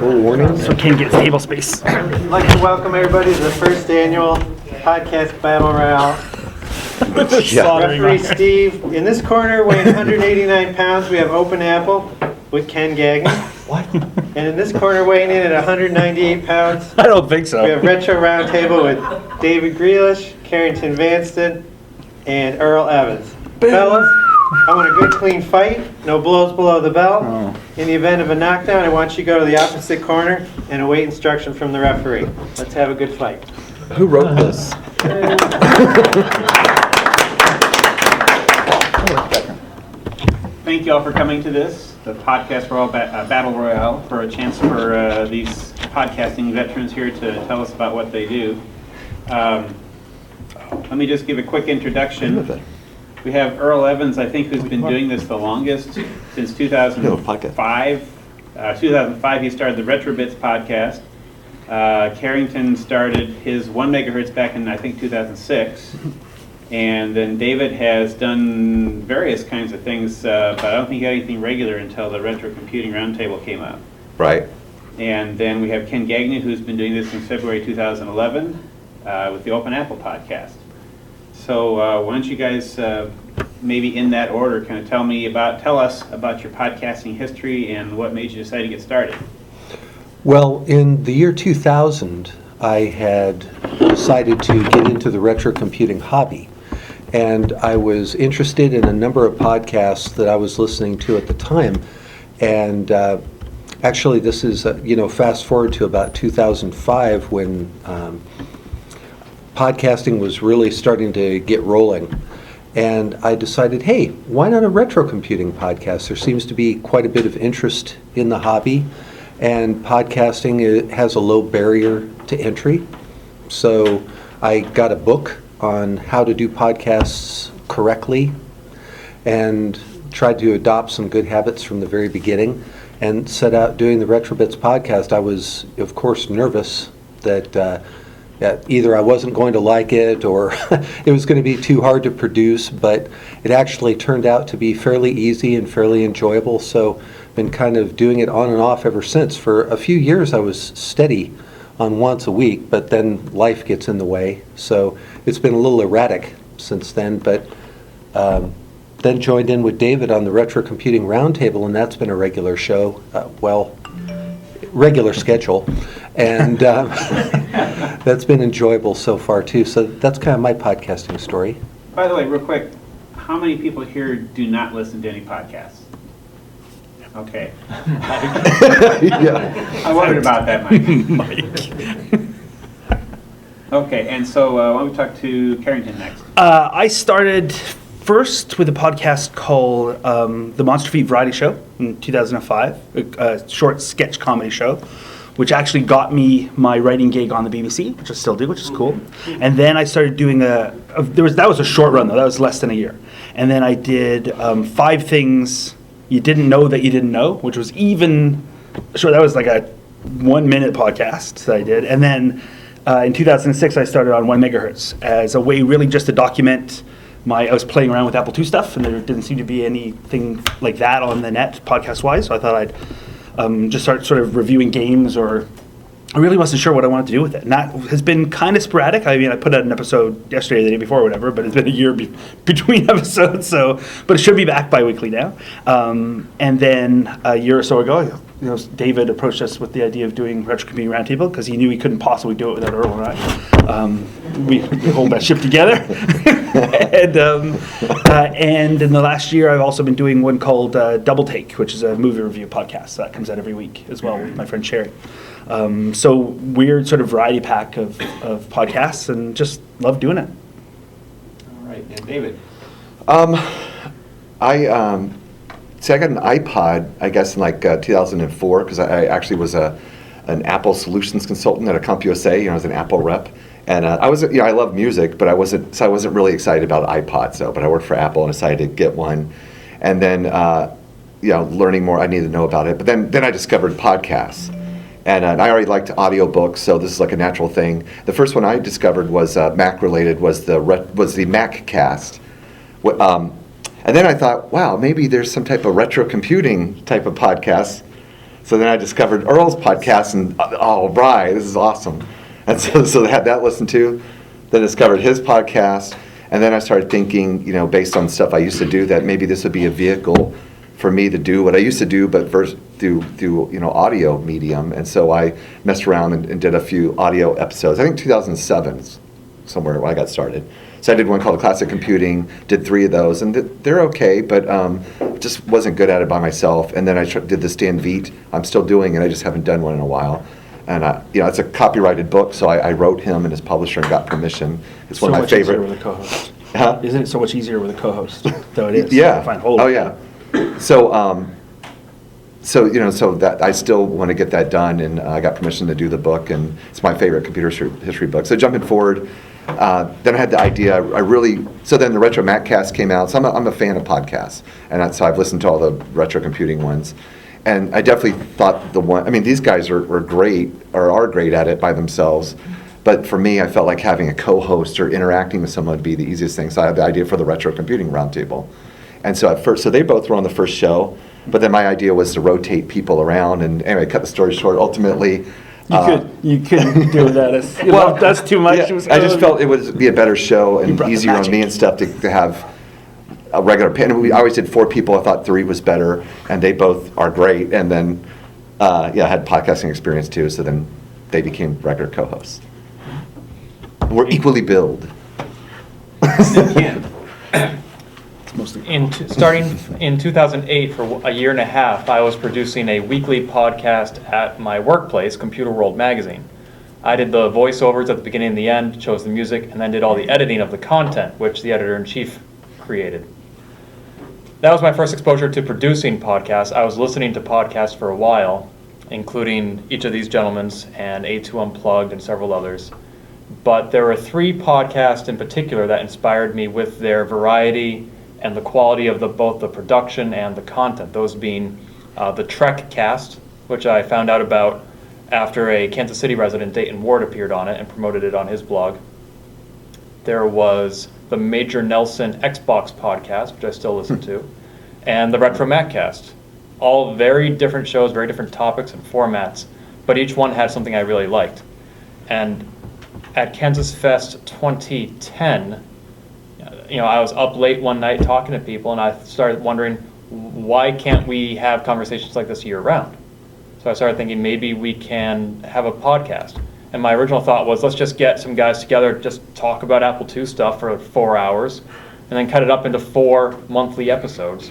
warning. So Ken gets table space. I'd like to welcome everybody to the first annual podcast Battle Royale. Referee Steve. In this corner, weighing 189 pounds, we have Open Apple with Ken Gagne. What? And in this corner, weighing in at 198 pounds, I don't think so. we have Retro Roundtable with David Greelish, Carrington Vanston, and Earl Evans. Fellas, I want a good clean fight, no blows below the belt. Oh. In the event of a knockdown, I want you to go to the opposite corner and await instruction from the referee. Let's have a good fight. Who wrote this? Thank you all for coming to this, the podcast Battle Royale, for a chance for these podcasting veterans here to tell us about what they do. Let me just give a quick introduction. We have Earl Evans, I think, who's been doing this the longest, since 2005. 2005, he started the Retrobits podcast. Carrington started his 1 megahertz back in, I think, 2006. And then David has done various kinds of things, but I don't think he had anything regular until the Retro Computing Roundtable came out. Right. And then we have Ken Gagne, who's been doing this since February 2011 with the Open Apple podcast. So why don't you guys, maybe in that order, kind of tell us about your podcasting history and what made you decide to get started. Well, in the year 2000, I had decided to get into the retro computing hobby. And I was interested in a number of podcasts that I was listening to at the time. And actually, this is, fast forward to about 2005 when podcasting was really starting to get rolling. And I decided, hey, why not a retro computing podcast? There seems to be quite a bit of interest in the hobby. And podcasting has a low barrier to entry. So I got a book on how to do podcasts correctly and tried to adopt some good habits from the very beginning and set out doing the Retrobits podcast. I was, of course, nervous that either I wasn't going to like it or it was going to be too hard to produce, but it actually turned out to be fairly easy and fairly enjoyable. So been kind of doing it on and off ever since. For a few years I was steady on once a week, but then life gets in the way. So it's been a little erratic since then, but then joined in with David on the Retro Computing Roundtable, and that's been a regular show, regular schedule, and that's been enjoyable so far too. So that's kind of my podcasting story. By the way, real quick, how many people here do not listen to any podcasts? Okay. Yeah. I wondered about that, Mike. Okay, and so why don't we talk to Carrington next? I started first with a podcast called The Monster Feet Variety Show in 2005, a short sketch comedy show, which actually got me my writing gig on the BBC, which I still do, which is cool. And then I started doing that was a short run though, that was less than a year. And then I did 5 Things You Didn't Know That You Didn't Know, which was even, sure, that was like a 1-minute podcast that I did. And then in 2006, I started on 1 megahertz as a way really just to document I was playing around with Apple II stuff, and there didn't seem to be anything like that on the net podcast-wise, so I thought I'd just start sort of reviewing games, or I really wasn't sure what I wanted to do with it. And that has been kind of sporadic. I mean, I put out an episode yesterday, the day before, or whatever, but it's been a year between episodes, but it should be back bi-weekly now. And then a year or so ago, David approached us with the idea of doing Retro Computing Roundtable because he knew he couldn't possibly do it without Earl and I. We hold that ship together. And in the last year, I've also been doing one called DoubleTake, which is a movie review podcast that comes out every week as well with my friend Sherry. So weird sort of variety pack of podcasts, and just love doing it. All right, and David. I got an iPod, I guess, in like 2004, because I actually was an Apple solutions consultant at a CompUSA. I was an Apple rep, and I love music, but I wasn't really excited about iPods. But I worked for Apple and decided to get one, and then learning more, I needed to know about it. But then I discovered podcasts. And I already liked audiobooks, so this is like a natural thing. The first one I discovered was Mac-related, was the MacCast. And then I thought, wow, maybe there's some type of retro computing type of podcast. So then I discovered Earl's podcast, and oh, right, this is awesome. And so I had that listened to, then discovered his podcast, and then I started thinking, based on stuff I used to do, that maybe this would be a vehicle for me to do what I used to do, but first through audio medium. And so I messed around and did a few audio episodes. I think 2007 is somewhere when I got started. So I did one called Classic Computing, did 3 of those, and they're okay, but just wasn't good at it by myself. And then I did the Stan Veet. I'm still doing it, I just haven't done one in a while. And it's a copyrighted book, so I wrote him and his publisher and got permission. It's one of my favorite. So much easier with a co-host. Huh? Isn't it so much easier with a co-host? Though it is. Yeah. Fine. Hold Oh on. yeah. So so that I still want to get that done, and I got permission to do the book, and it's my favorite computer history book. So jumping forward, then I had the idea. So then the Retro Maccast came out. So I'm a fan of podcasts, and so I've listened to all the retro computing ones, and I definitely thought these guys are great, or are great at it by themselves. But for me, I felt like having a co-host or interacting with someone would be the easiest thing. So I had the idea for the Retro Computing Roundtable. And so they both were on the first show, but then my idea was to rotate people around, and anyway, cut the story short, ultimately. You couldn't do that. Well, that's too much. Yeah, I just felt it would be a better show and brought the easier on magic. me and stuff to have a regular panel. I always did 4 people, I thought 3 was better, and they both are great, and then, I had podcasting experience too, so then they became regular co-hosts. We're equally billed. Ken. Starting in 2008, for a year and a half, I was producing a weekly podcast at my workplace, Computer World Magazine. I did the voiceovers at the beginning and the end, chose the music, and then did all the editing of the content, which the editor-in-chief created. That was my first exposure to producing podcasts. I was listening to podcasts for a while, including each of these gentlemen's and A2 Unplugged and several others. But there were 3 podcasts in particular that inspired me with their variety and the quality of both the production and the content, those being the Trek Cast, which I found out about after a Kansas City resident, Dayton Ward, appeared on it and promoted it on his blog. There was the Major Nelson Xbox podcast, which I still listen to, and the Retro Maccast. All very different shows, very different topics and formats, but each one had something I really liked. And at KansasFest 2010, I was up late one night talking to people, and I started wondering, why can't we have conversations like this year-round? So I started thinking maybe we can have a podcast. And my original thought was, let's just get some guys together, just talk about Apple II stuff for 4 hours, and then cut it up into 4 monthly episodes.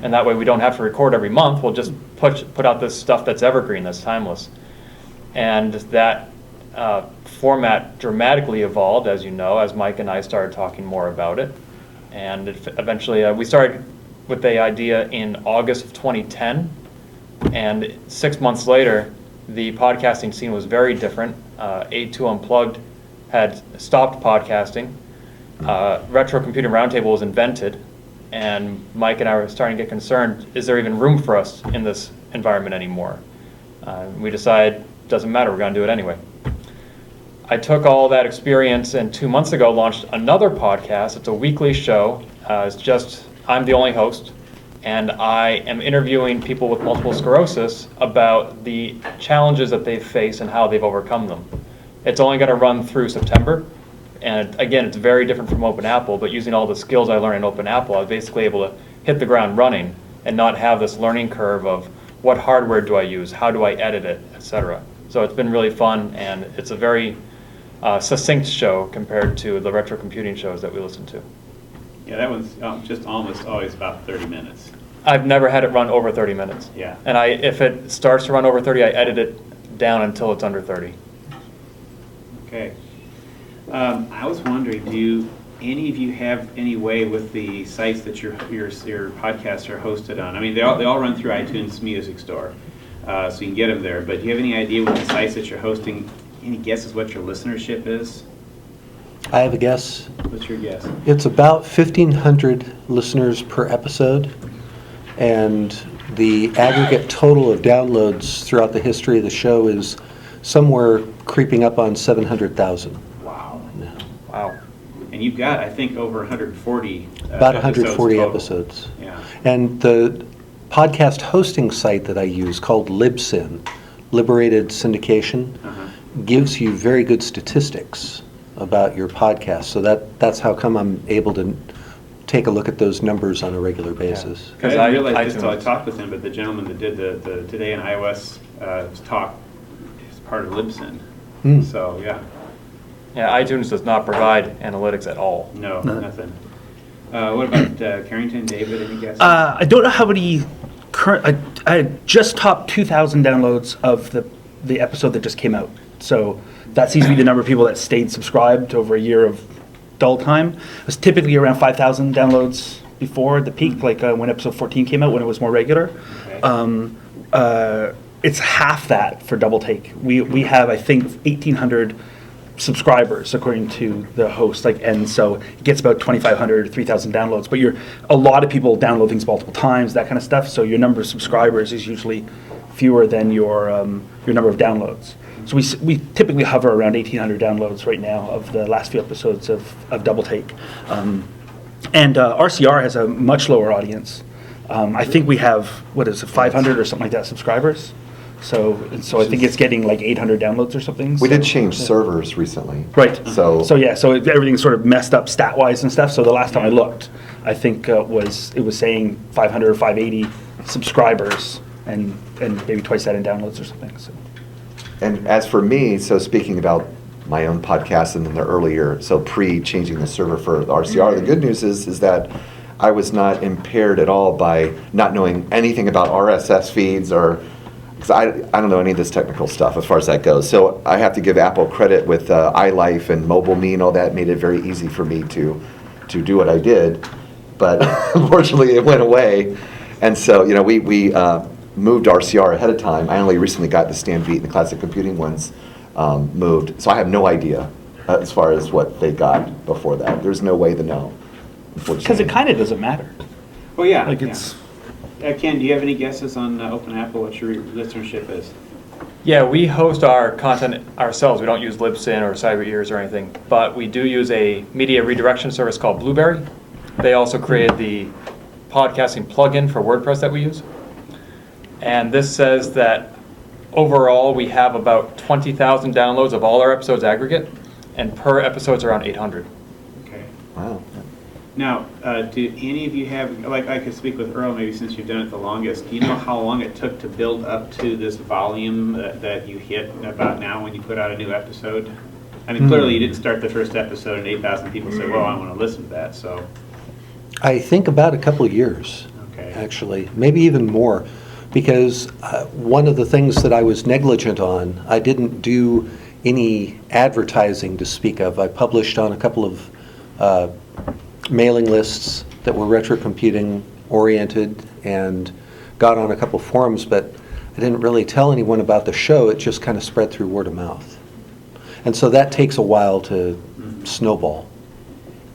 And that way we don't have to record every month. We'll just put out this stuff that's evergreen, that's timeless. And that format dramatically evolved, as you know, as Mike and I started talking more about it. And eventually we started with the idea in August of 2010. And 6 months later, the podcasting scene was very different. A2 Unplugged had stopped podcasting. Retro Computing Roundtable was invented. And Mike and I were starting to get concerned, is there even room for us in this environment anymore? We decided, doesn't matter, we're going to do it anyway. I took all that experience and 2 months ago launched another podcast. It's a weekly show. I'm the only host, and I am interviewing people with multiple sclerosis about the challenges that they face and how they've overcome them. It's only going to run through September, and again, it's very different from Open Apple, but using all the skills I learned in Open Apple, I was basically able to hit the ground running and not have this learning curve of what hardware do I use, how do I edit it, etc. So it's been really fun, and it's a very succinct show compared to the retro computing shows that we listen to. Yeah, that one's just almost always about 30 minutes. I've never had it run over 30 minutes. Yeah. And if it starts to run over 30, I edit it down until it's under 30. Okay. I was wondering, do any of you have any way with the sites that your podcasts are hosted on? I mean, they all run through iTunes Music Store, so you can get them there. But do you have any idea what the sites that you're hosting? Any guesses what your listenership is? I have a guess. What's your guess? It's about 1,500 listeners per episode, and the aggregate total of downloads throughout the history of the show is somewhere creeping up on 700,000. Wow. Yeah. Wow. And you've got, I think, over 140 About 140 total. episodes. Yeah. And the podcast hosting site that I use called Libsyn, Liberated Syndication, gives you very good statistics about your podcast. So that's how come I'm able to take a look at those numbers on a regular basis. I didn't realize this until I talked with him, but the gentleman that did the Today in iOS talk is part of Libsyn. So, yeah. Yeah, iTunes does not provide analytics at all. No, nothing. What about Carrington, David, any guesses? I don't know how many current. I just topped 2,000 downloads of the episode that just came out. So that seems to be the number of people that stayed subscribed over a year of dull time. It was typically around 5,000 downloads before the peak, like when episode 14 came out, when it was more regular. Okay. It's half that for DoubleTake. We have, I think, 1,800 subscribers according to the host, and so it gets about 2,500 3,000 downloads, but a lot of people download things multiple times, that kind of stuff, so your number of subscribers is usually fewer than your number of downloads. So we typically hover around 1,800 downloads right now of the last few episodes of DoubleTake, and RCR has a much lower audience. I think we have 500 or something like that subscribers. So I think it's getting like 800 downloads or something. We did change servers recently. Right. So everything's sort of messed up stat-wise and stuff. So the last time I looked, I think it was saying 500 or 580 subscribers and maybe twice that in downloads or something. So. And as for me, so speaking about my own podcast and then the earlier, so pre-changing the server for the RCR, the good news is that I was not impaired at all by not knowing anything about RSS feeds or. Because I don't know any of this technical stuff as far as that goes. So I have to give Apple credit with iLife and MobileMe and all that made it very easy for me to do what I did. But unfortunately, it went away. And so, we moved RCR ahead of time. I only recently got the Stan Beat and the Classic Computing ones moved. So I have no idea as far as what they got before that. There's no way to know, unfortunately. Because it kind of doesn't matter. Well, yeah. It's... Ken, do you have any guesses on Open Apple, what your listenership is? Yeah, we host our content ourselves. We don't use Libsyn or Cyber Ears or anything, but we do use a media redirection service called Blueberry. They also created the podcasting plugin for WordPress that we use. And this says that overall we have about 20,000 downloads of all our episodes aggregate, and per episode's around 800. Okay. Wow. Now, do any of you have, like I could speak with Earl maybe since you've done it the longest, do you know how long it took to build up to this volume that you hit about now when you put out a new episode? I mean, clearly you didn't start the first episode and 8,000 people said, well, I want to listen to that, so. I think about a couple of years, actually, maybe even more, because one of the things that I was negligent on, I didn't do any advertising to speak of. I published on a couple of mailing lists that were retro computing oriented and got on a couple forums, but I didn't really tell anyone about the show. It just kind of spread through word of mouth. And so that takes a while to snowball.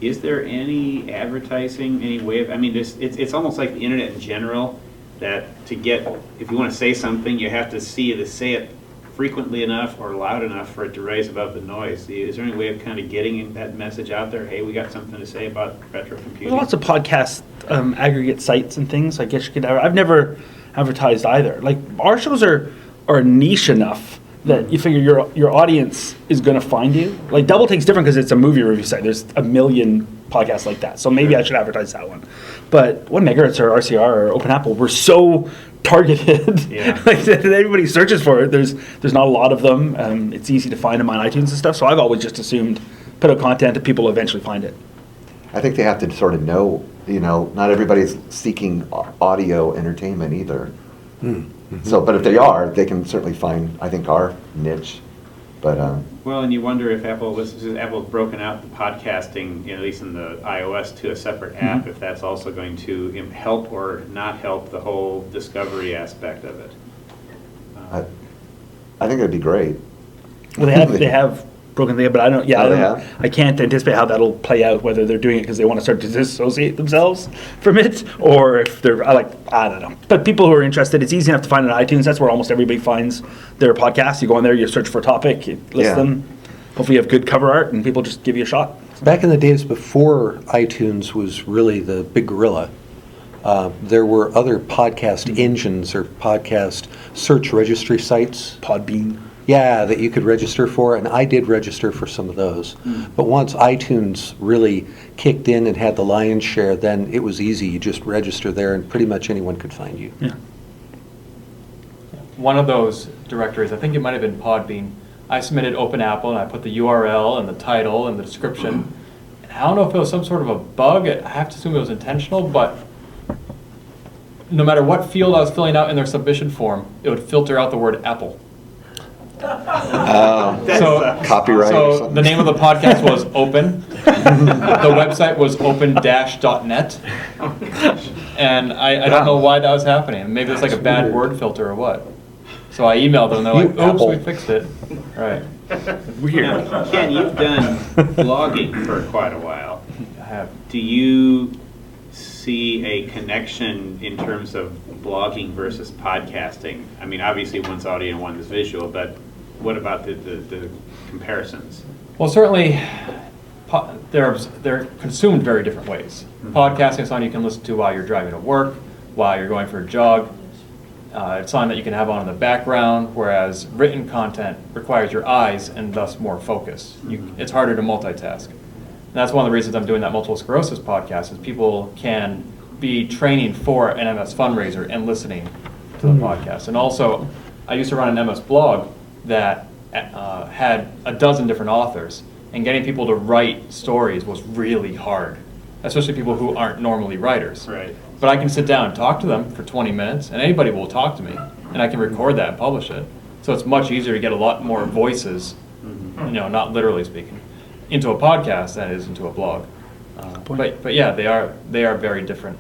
Is there any advertising, any way of, I mean, it's almost like the internet in general, that to get, if you want to say something, you have to say it frequently enough or loud enough for it to raise above the noise. Is there any way of kind of getting that message out there? Hey, we got something to say about retro computing. There's lots of podcast aggregate sites and things. I guess you could. I've never advertised either. Like our shows are niche enough that you figure your audience is going to find you. Like DoubleTake's different because it's a movie review site. There's a million podcasts like that, so maybe I should advertise that one. But 1 Megahertz or RCR or Open Apple, we're so targeted. Yeah. Like that everybody searches for it. There's not a lot of them. It's easy to find them on iTunes and stuff. So I've always just assumed put out content that people will eventually find it. I think they have to sort of know, not everybody's seeking audio entertainment either. Mm-hmm. So, but if they are, they can certainly find, I think, our niche. But well, and you wonder if Apple's broken out the podcasting, at least in the iOS, to a separate app, if that's also going to help or not help the whole discovery aspect of it. I think it'd be great. Well, they have broken thing, but I don't. Yeah, I can't anticipate how that'll play out. Whether they're doing it because they want to start to disassociate themselves from it, or if they're I don't know. But people who are interested, it's easy enough to find on iTunes. That's where almost everybody finds their podcast. You go on there, you search for a topic, you list them. Hopefully, you have good cover art, and people just give you a shot. Back in the days before iTunes was really the big gorilla, There were other podcast engines or podcast search registry sites. Podbean. Yeah, that you could register for, and I did register for some of those. But once iTunes really kicked in and had the lion's share, then it was easy. You just register there, and pretty much anyone could find you. Yeah. One of those directories, I think it might have been Podbean, I submitted OpenApple and I put the URL and the title and the description. And I don't know if it was some sort of a bug. I have to assume it was intentional, but no matter what field I was filling out in their submission form, it would filter out the word Apple. Copyright or So something. the name of the podcast was Open. The website was open-.net. And I don't know why that was happening. Maybe it's like a bad word filter or what. So I emailed them, and they're like, oops, Apple. we fixed it. Right. Now, Ken, you've done blogging for quite a while. I have. Do you see a connection in terms of blogging versus podcasting? I mean, obviously one's audio and one's visual, but what about the comparisons? Well, certainly, they're consumed very different ways. Podcasting is something you can listen to while you're driving to work, while you're going for a jog. It's something that you can have on in the background, whereas written content requires your eyes and thus more focus. It's harder to multitask. And that's one of the reasons I'm doing that multiple sclerosis podcast, is people can be training for an MS fundraiser and listening to the podcast. And also, I used to run an MS blog that had a dozen different authors, and getting people to write stories was really hard, especially people who aren't normally writers. Right. But I can sit down and talk to them for 20 minutes, and anybody will talk to me, and I can record that and publish it. So it's much easier to get a lot more voices, not literally speaking, into a podcast than it is into a blog. But yeah, they are very different.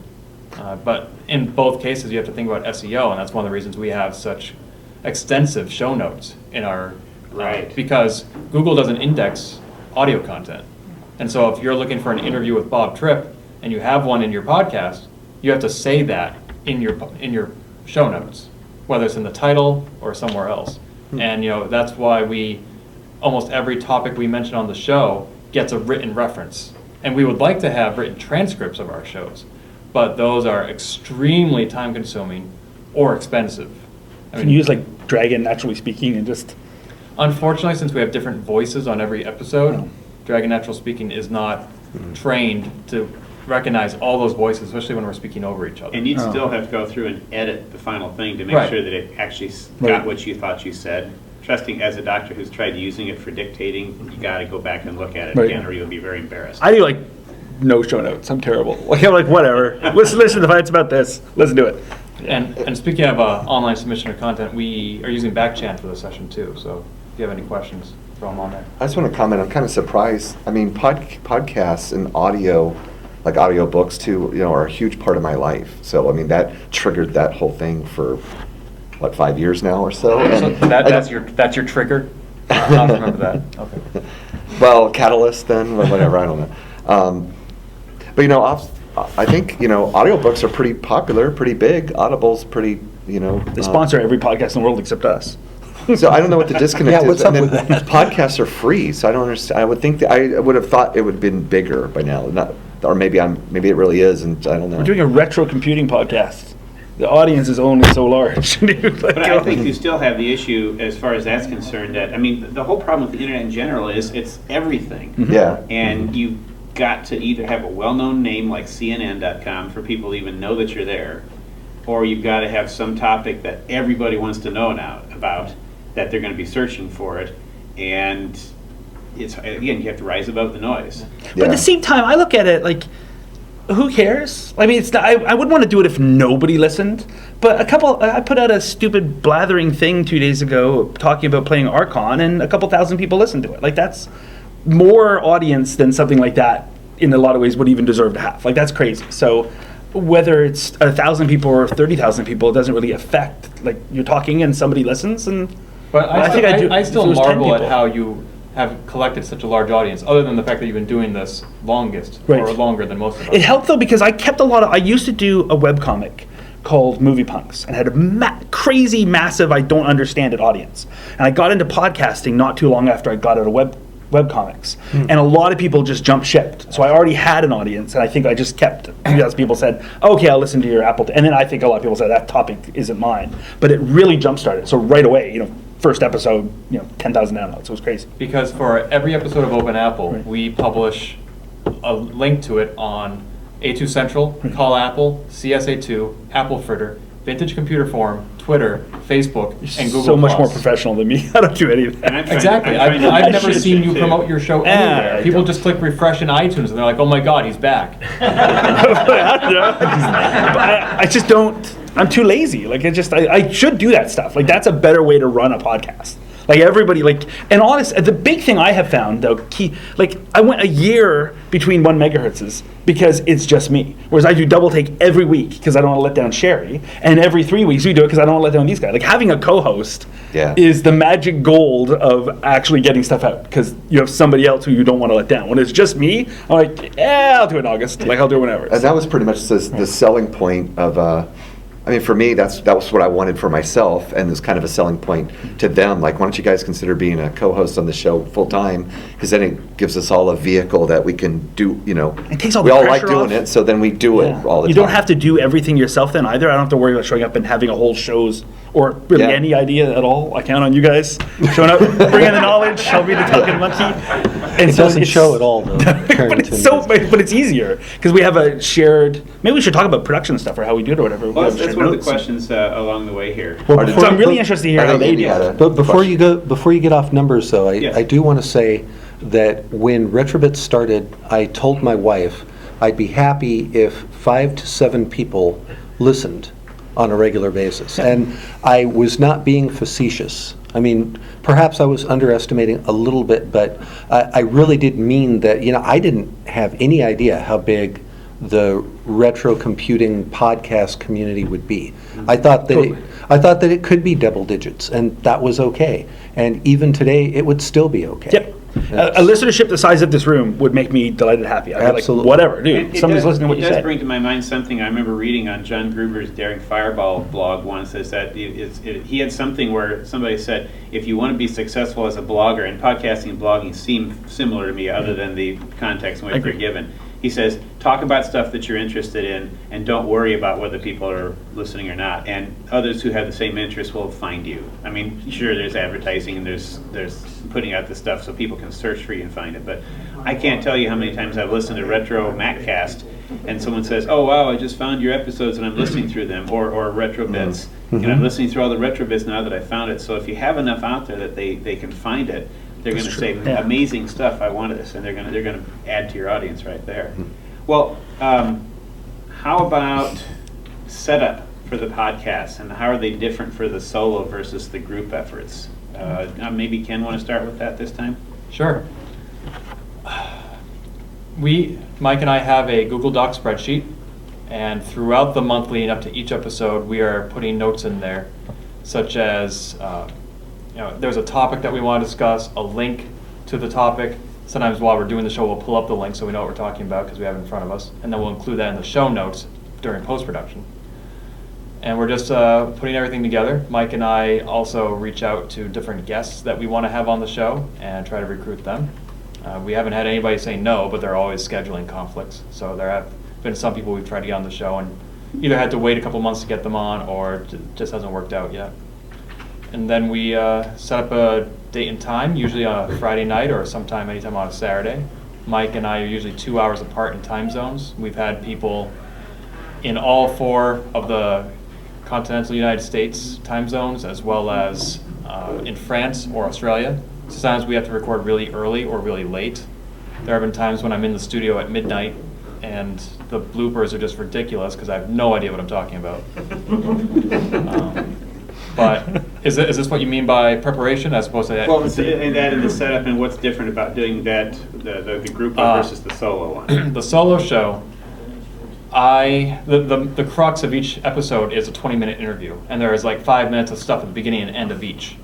But in both cases, you have to think about SEO, and that's one of the reasons we have such extensive show notes in our Right. because Google doesn't index audio content. And so if you're looking for an interview with Bob Tripp and you have one in your podcast, you have to say that in your show notes, whether it's in the title or somewhere else. And that's why almost every topic we mention on the show gets a written reference. And we would like to have written transcripts of our shows, but those are extremely time consuming or expensive. Can you use like Dragon Naturally Speaking and just... Unfortunately, since we have different voices on every episode, Dragon Natural Speaking is not trained to recognize all those voices, especially when we're speaking over each other. And you'd still have to go through and edit the final thing to make Right. sure that it actually got what you thought you said. Trusting, as a doctor who's tried using it for dictating, you got to go back and look at it Right. again, or you'll be very embarrassed. I do like no show notes. I'm terrible. Like, I'm like, whatever. Listen, if it's about this, let's do it. And speaking of online submission of content, we are using Backchan for this session too. So if you have any questions, throw them on there. I just want to comment. I'm kind of surprised. I mean, podcasts and audio, like audio books too, are a huge part of my life. So I mean, that triggered that whole thing for 5 years now or so. So And that's your trigger. I'll remember that. Okay. Well, catalyst then, or whatever. I don't know. But I think audiobooks are pretty popular, pretty big. Audible's pretty, They sponsor every podcast in the world except us. So I don't know what the disconnect Yeah, is. what's up And with then that? podcasts are free, so I don't understand. I would think that I would have thought it would have been bigger by now, or maybe it really is, and I don't know. We're doing a retro computing podcast. The audience is only so large. Dude, like, But I think you still have the issue, as far as that's concerned, that, I mean, the whole problem with the internet in general is it's everything. Yeah. And you've got to either have a well-known name like CNN.com for people to even know that you're there, or you've got to have some topic that everybody wants to know now about, that they're going to be searching for it. And it's, again, you have to rise above the noise. But at the same time, I look at it like, who cares? I mean, it's not, I wouldn't want to do it if nobody listened. But I put out a stupid blathering thing 2 days ago talking about playing Archon, and a couple thousand people listened to it. Like, that's more audience than something like that in a lot of ways would even deserve to have. Like, that's crazy. So whether it's 1,000 people or 30,000 people, it doesn't really affect, like, you're talking and somebody listens. And But I think I do- I still if it was 10 marvel at people. how you have collected such a large audience, other than the fact that you've been doing this longest Right. or longer than most of us. it helped though, because I kept I used to do a webcomic called Movie Punks and had a crazy, massive, I don't understand it audience. And I got into podcasting not too long after I got out of webcomics. And a lot of people just jumped shipped. So I already had an audience, and I think I just kept, as people said, okay, I'll listen to your Apple. And then I think a lot of people said, that topic isn't mine. But it really jump-started. So right away, first episode, 10,000 downloads. It was crazy. Because for every episode of Open Apple, we publish a link to it on A2 Central, Call Apple, CSA2, Apple Fritter, Vintage Computer Forum, Twitter, Facebook, and Google+. So much more professional than me. I don't do any of that. Exactly. I've never seen you promote your show anywhere. People just click refresh in iTunes and they're like, oh my God, he's back. I just don't. I'm too lazy. I should do that stuff. That's a better way to run a podcast. Everybody, and honest, the big thing I have found, though, I went a year between 1 megahertzes because it's just me. Whereas I do DoubleTake every week because I don't want to let down Sherry, and every 3 weeks we do it because I don't want to let down these guys. Having a co-host is the magic gold of actually getting stuff out because you have somebody else who you don't want to let down. When it's just me, I'm like, I'll do it in August. I'll do it whenever. And that was pretty much the selling point of. For me, that was what I wanted for myself, and it was kind of a selling point to them. Why don't you guys consider being a co-host on the show full time? Because then it gives us all a vehicle that we can do. It takes all we the all pressure like doing off. it, so then we do it all the time. You don't have to do everything yourself then either. I don't have to worry about showing up and having a whole shows or really any idea at all. I count on you guys showing up, bringing the knowledge. I'll be the talking monkey. And It doesn't show at all, though. but it's easier because we have a shared. Maybe we should talk about production stuff or how we do it or whatever. Well, that's one of the questions along the way here. Well, So I'm really interested to hear how they do it. But before you get off numbers, though, I do want to say that when Retrobits started, I told my wife I'd be happy if 5 to 7 people listened on a regular basis. And I was not being facetious. Perhaps I was underestimating a little bit, but I really did mean that, I didn't have any idea how big the retro computing podcast community would be. I thought that it could be double digits, and that was okay. And even today, it would still be okay. Yep. A listenership the size of this room would make me delighted happy. I'd be Absolutely. whatever, dude. Somebody's listening to what you say. It does bring to my mind something I remember reading on John Gruber's Daring Fireball blog once, is that he had something where somebody said, if you want to be successful as a blogger, and podcasting and blogging seem similar to me other than the context in which they're given. He says, talk about stuff that you're interested in and don't worry about whether people are listening or not. And others who have the same interest will find you. Sure, there's advertising and there's putting out the stuff so people can search for you and find it. But I can't tell you how many times I've listened to Retro Maccast and someone says, oh, wow, I just found your episodes and I'm listening through them. Or Retrobits. And I'm listening through all the Retrobits now that I found it. So if you have enough out there that they can find it, they're going to say, amazing stuff, I want this, and they're going to add to your audience right there. Well, how about setup for the podcast, and how are they different for the solo versus the group efforts? Maybe Ken want to start with that this time? Sure. Mike and I have a Google Doc spreadsheet, and throughout the monthly and up to each episode, we are putting notes in there, such as there's a topic that we want to discuss, a link to the topic. Sometimes while we're doing the show, we'll pull up the link so we know what we're talking about because we have it in front of us, and then we'll include that in the show notes during post-production. And we're just putting everything together. Mike and I also reach out to different guests that we want to have on the show and try to recruit them. We haven't had anybody say no, but there are always scheduling conflicts. So there have been some people we've tried to get on the show and either had to wait a couple months to get them on or it just hasn't worked out yet. And then we set up a date and time, usually on a Friday night or sometime anytime on a Saturday. Mike and I are usually 2 hours apart in time zones. We've had people in all 4 of the continental United States time zones, as well as in France or Australia. Sometimes we have to record really early or really late. There have been times when I'm in the studio at midnight and the bloopers are just ridiculous because I have no idea what I'm talking about. But is this what you mean by preparation as opposed to that? Well, and that in the setup, and what's different about doing that, the group one versus the solo one? The solo show, the crux of each episode is a 20-minute interview, and there is like 5 minutes of stuff at the beginning and end of each.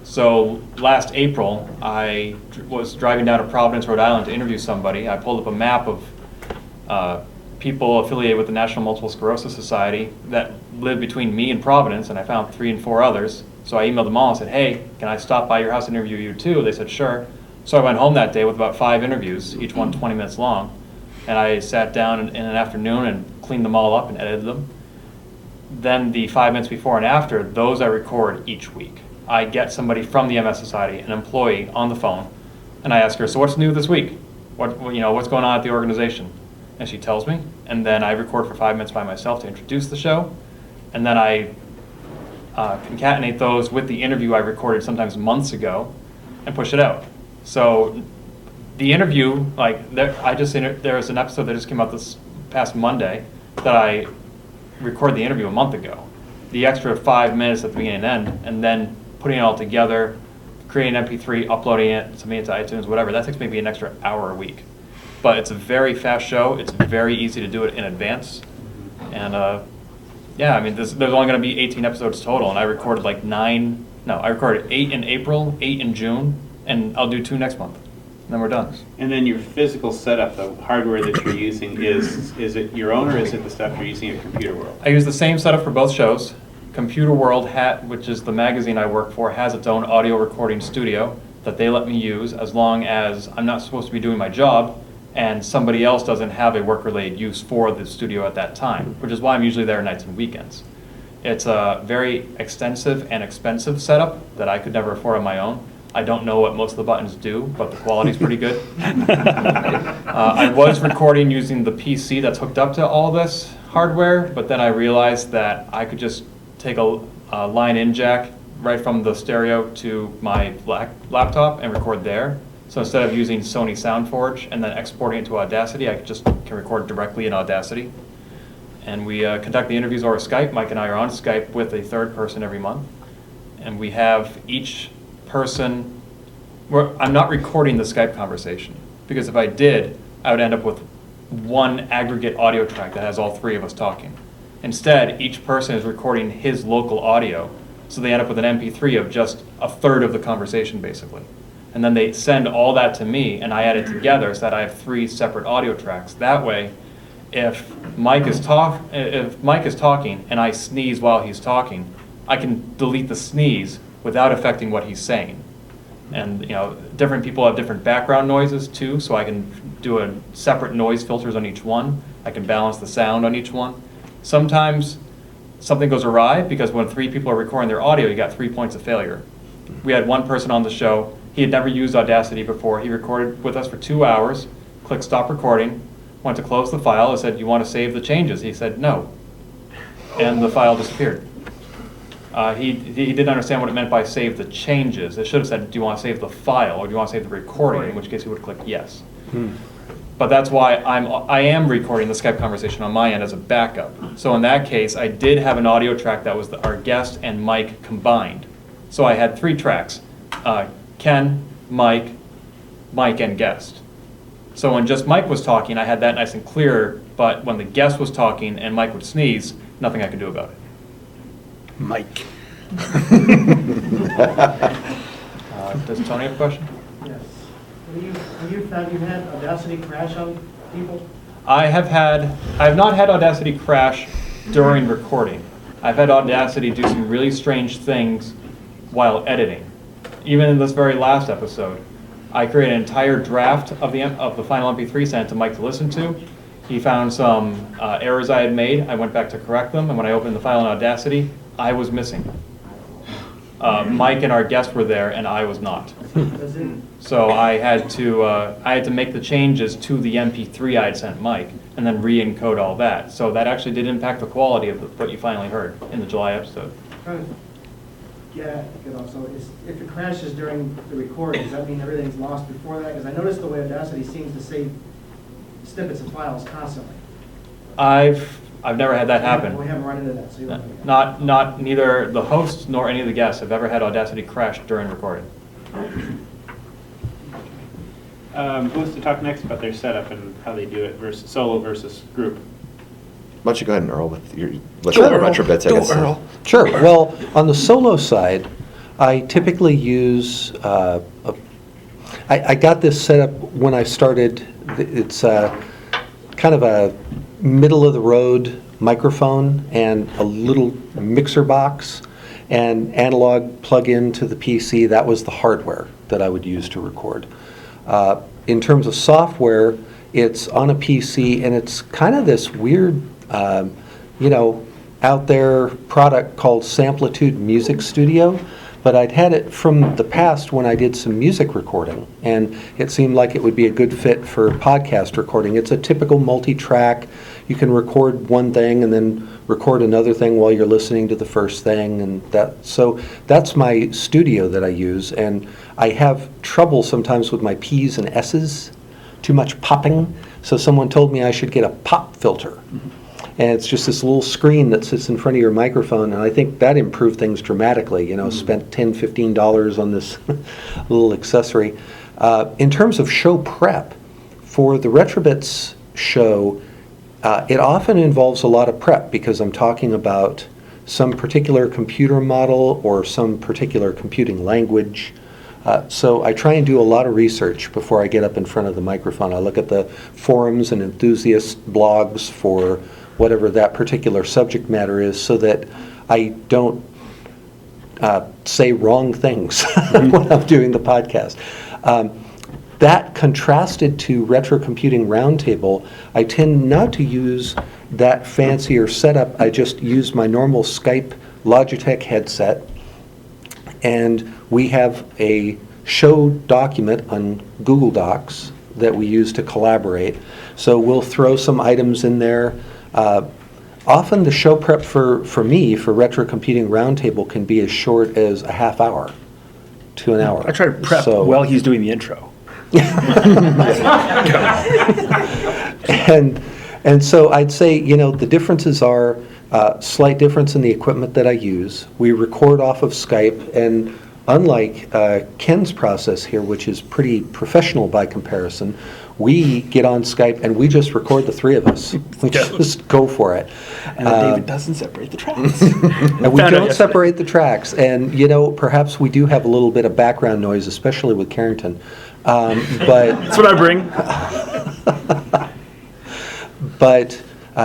So last April, I was driving down to Providence, Rhode Island to interview somebody. I pulled up a map of people affiliated with the National Multiple Sclerosis Society that live between me and Providence, and I found 3 and 4 others. So I emailed them all and said, hey, can I stop by your house and interview you too? They said, sure. So I went home that day with about 5 interviews, each one 20 minutes long, and I sat down in an afternoon and cleaned them all up and edited them. Then the 5 minutes before and after, those I record each week. I get somebody from the MS Society, an employee, on the phone, and I ask her, so what's new this week? What's going on at the organization? And she tells me, and then I record for 5 minutes by myself to introduce the show, and then I concatenate those with the interview I recorded sometimes months ago and push it out. So the interview, there was an episode that just came out this past Monday that I recorded the interview a month ago. The extra 5 minutes at the beginning and end, and then putting it all together, creating an MP3, uploading it, submitting it to iTunes, whatever, that takes maybe an extra hour a week. But it's a very fast show. It's very easy to do it in advance. And there's only going to be 18 episodes total, and I recorded I recorded 8 in April, 8 in June, and I'll do 2 next month. And then we're done. And then your physical setup, the hardware that you're using, is it your own or is it the stuff you're using at Computer World? I use the same setup for both shows. Computer World, which is the magazine I work for, has its own audio recording studio that they let me use as long as I'm not supposed to be doing my job and somebody else doesn't have a work-related use for the studio at that time, which is why I'm usually there nights and weekends. It's a very extensive and expensive setup that I could never afford on my own. I don't know what most of the buttons do, but the quality's pretty good. I was recording using the PC that's hooked up to all this hardware, but then I realized that I could just take a line-in jack right from the stereo to my laptop and record there. So instead of using Sony SoundForge and then exporting it to Audacity, I can record directly in Audacity. And we conduct the interviews over Skype. Mike and I are on Skype with a third person every month. And we have each person, I'm not recording the Skype conversation, because if I did, I would end up with one aggregate audio track that has all 3 of us talking. Instead, each person is recording his local audio, so they end up with an MP3 of just a third of the conversation, basically. And then they send all that to me, and I add it together so that I have 3 separate audio tracks. That way, if Mike is talking and I sneeze while he's talking, I can delete the sneeze without affecting what he's saying. And different people have different background noises too, so I can do a separate noise filters on each one. I can balance the sound on each one. Sometimes something goes awry because when 3 people are recording their audio, you got 3 points of failure. We had one person on the show. He had never used Audacity before. He recorded with us for 2 hours, clicked stop recording, went to close the file. I said, "You want to save the changes?" He said, "No." And the file disappeared. He didn't understand what it meant by save the changes. It should have said, "Do you want to save the file or do you want to save the recording?" In which case he would have clicked yes. But that's why I am recording the Skype conversation on my end as a backup. So in that case, I did have an audio track that was our guest and Mike combined. So I had 3 tracks, Ken, Mike, and guest. So when just Mike was talking, I had that nice and clear, but when the guest was talking and Mike would sneeze, nothing I could do about it. Mike. Does Tony have a question? Yes. Have you found you've had Audacity crash on people? I have not had Audacity crash during recording. I've had Audacity do some really strange things while editing. Even in this very last episode, I created an entire draft of the final MP3, sent it to Mike to listen to. He found some errors I had made. I went back to correct them, and when I opened the file in Audacity, I was missing. Mike and our guest were there, and I was not. So I had to make the changes to the MP3 I had sent Mike, and then re-encode all that. So that actually did impact the quality of what you finally heard in the July episode. Yeah, also, if it crashes during the recording, does that mean everything's lost before that? Because I noticed the way Audacity seems to save snippets of files constantly. I've never had that happen. We haven't run into that, so you don't Not neither the host nor any of the guests have ever had Audacity crash during recording. Who wants to talk next about their setup and how they do it versus solo versus group? Why don't you go ahead and Earl with your Sure. Retrobits, I guess. Earl. Sure. Well, on the solo side, I typically use, I got this set up when I started. It's kind of a middle-of-the-road microphone and a little mixer box. and analog plug-in to the PC. That was the hardware that I would use to record. In terms of software, it's on a PC, and it's kind of this weird, out there product called Samplitude Music Studio. But I'd had it from the past when I did some music recording, and it seemed like it would be a good fit for podcast recording. It's a typical multi-track. You can record one thing and then record another thing while you're listening to the first thing, and so that's my studio that I use. And I have trouble sometimes with my P's and S's, too much popping. So someone told me I should get a pop filter. And it's just this little screen that sits in front of your microphone, and I think that improved things dramatically. Spent $10, $15 on this little accessory. In terms of show prep, for the Retrobits show, it often involves a lot of prep because I'm talking about some particular computer model or some particular computing language. So I try and do a lot of research before I get up in front of the microphone. I look at the forums and enthusiast blogs for whatever that particular subject matter is, so that I don't say wrong things when I'm doing the podcast. That contrasted to Retro Computing Roundtable, I tend not to use that fancier setup. I just use my normal Skype Logitech headset, and we have a show document on Google Docs that we use to collaborate. So we'll throw some items in there. Often the show prep for me, for Retro Computing Roundtable, can be as short as a half hour to an hour. I try to prep while he's doing the intro. And so I'd say, the differences are slight difference in the equipment that I use. We record off of Skype, and unlike Ken's process here, which is pretty professional by comparison, we get on Skype and we just record the three of us. We just go for it. And David doesn't separate the tracks. And we don't separate the tracks. And, perhaps we do have a little bit of background noise, especially with Carrington. But that's what I bring. But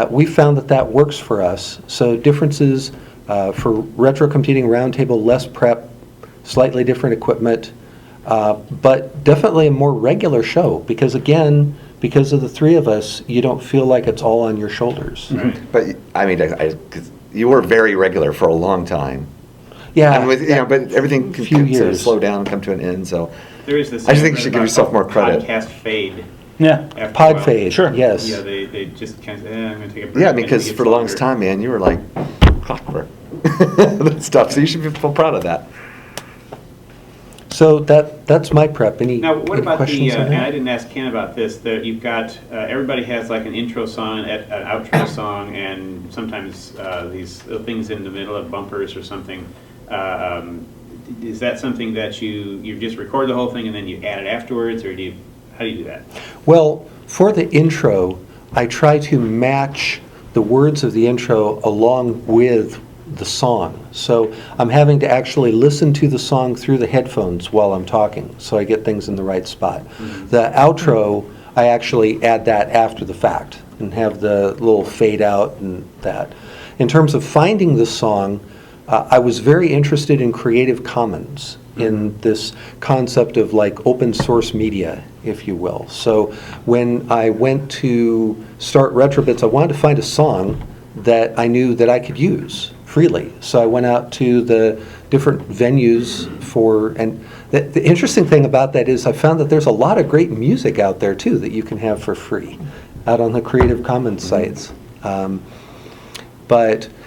we found that works for us. So differences for Retro Computing Roundtable, less prep, slightly different equipment, but definitely a more regular show, because again, because of the three of us, you don't feel like it's all on your shoulders. Right. But I mean, 'cause you were very regular for a long time. Yeah. And with, but everything can sort of slow down, come to an end. So There is this. I just think you should give yourself more credit. Podcast fade. Yeah. Pod fade. Sure. Yes. Yeah, they just kind of. I'm going to take a break. Yeah, because for the longest time, man, you were like clockwork. That stuff. So you should feel proud of that. So that's my prep. Any Now, what any about questions on and that? I didn't ask Ken about this, that you've got, everybody has like an intro song, an outro song, and sometimes these things in the middle of bumpers or something. Is that something that you just record the whole thing and then you add it afterwards, or how do you do that? Well, for the intro, I try to match the words of the intro along with the song. So I'm having to actually listen to the song through the headphones while I'm talking, so I get things in the right spot. Mm-hmm. The outro, I actually add that after the fact and have the little fade out and that. In terms of finding the song, I was very interested in Creative Commons, in this concept of like open source media, if you will. So when I went to start Retrobits, I wanted to find a song that I knew that I could use freely. So I went out to the different venues and the interesting thing about that is I found that there's a lot of great music out there too that you can have for free out on the Creative Commons sites.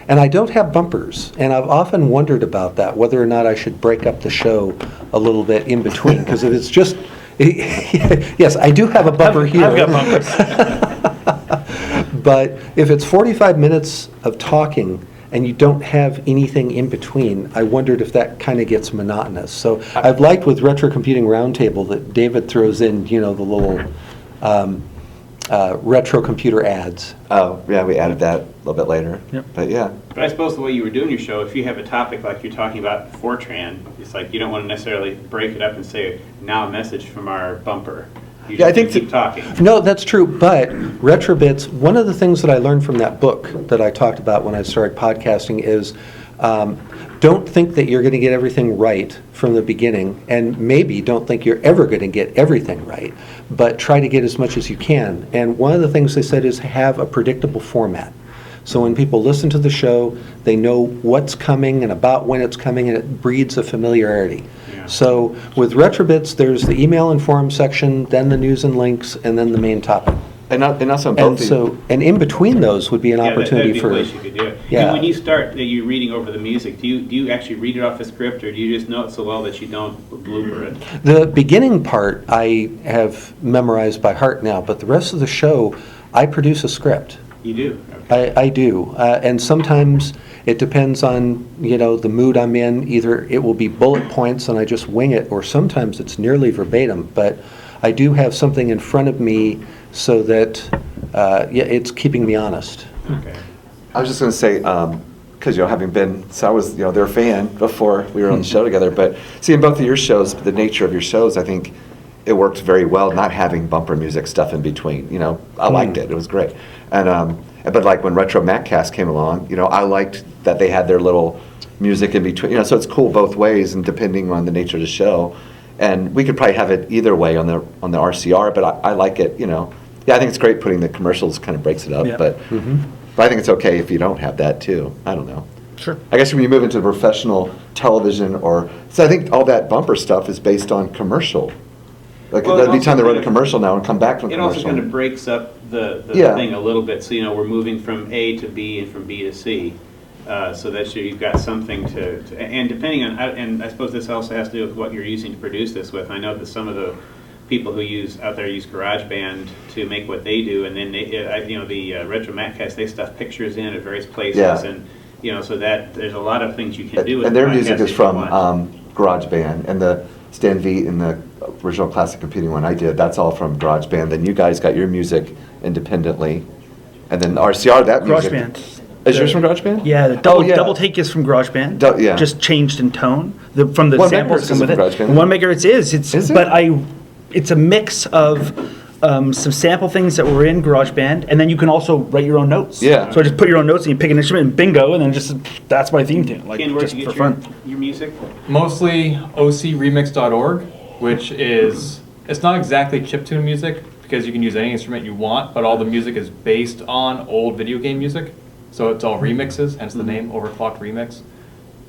And I don't have bumpers, and I've often wondered about that, whether or not I should break up the show a little bit in between, because if it's just, yes, I do have a bumper here. I've got bumpers. But if it's 45 minutes of talking and you don't have anything in between, I wondered if that kind of gets monotonous. So I've liked with Retro Computing Roundtable that David throws in, the little retro computer ads. Oh, yeah, we added that a little bit later. Yep. But yeah. But I suppose the way you were doing your show, if you have a topic like you're talking about Fortran, it's like you don't want to necessarily break it up and say, now a message from our bumper. You Yeah, I just think keep talking. No, that's true, but Retrobits, one of the things that I learned from that book that I talked about when I started podcasting is Don't think that you're going to get everything right from the beginning, and maybe don't think you're ever going to get everything right, but try to get as much as you can. And one of the things they said is have a predictable format. So when people listen to the show, they know what's coming and about when it's coming, and it breeds a familiarity. Yeah. So with Retrobits, there's the email and forum section, then the news and links, and then the main topic. And also in And both so, and in between those would be an opportunity that'd be for. a place you could do it. Yeah. And when you start, you reading over the music, do you actually read it off a script, or do you just know it so well that you don't blooper it? The beginning part I have memorized by heart now, but the rest of the show, I produce a script. You do? Okay. I do, and sometimes it depends on, the mood I'm in. Either it will be bullet points and I just wing it, or sometimes it's nearly verbatim, but I do have something in front of me so that, it's keeping me honest. Okay. I was just going to say, because having been, so I was their fan before we were on the show together. But seeing both of your shows, the nature of your shows, I think it worked very well. Not having bumper music stuff in between. I liked it. It was great. And but like when Retro Maccast came along, I liked that they had their little music in between. So it's cool both ways, and depending on the nature of the show. And we could probably have it either way on the RCR, but I like it. I think it's great putting the commercials, kind of breaks it up. Yeah. But I think it's okay if you don't have that too. I don't know. Sure. I guess when you move into professional television, so I think all that bumper stuff is based on commercial. Like Well, that'd be also time to run kind a of- commercial now and come back from It commercial. also kind of breaks up the Yeah. thing a little bit. So, we're moving from A to B and from B to C. So that you've got something to, and depending on, and I suppose this also has to do with what you're using to produce this with. I know that some of the people who use GarageBand to make what they do, and then the Retro Maccast, they stuff pictures in at various places, Yeah. and so that there's a lot of things you can do with And their the music podcast is if you from want. GarageBand, and the Stan Veet and the original classic computing one I did, that's all from GarageBand. Then you guys got your music independently, and then RCR, that music. GarageBand. Is yours from GarageBand? Yeah, the DoubleTake is from GarageBand. Yeah. Just changed in tone from the One samples Megahertz come with is it. from GarageBand. 1 megahertz is. Is it? But it's a mix of some sample things that were in GarageBand, and then you can also write your own notes. Yeah. So I just put your own notes and you pick an instrument and bingo, and then just that's my theme tune, Ken, where just do you for get fun. your music? Mostly ocremix.org, which is, it's not exactly chiptune music because you can use any instrument you want, but all the music is based on old video game music. So it's all remixes, hence the name, Overclocked Remix,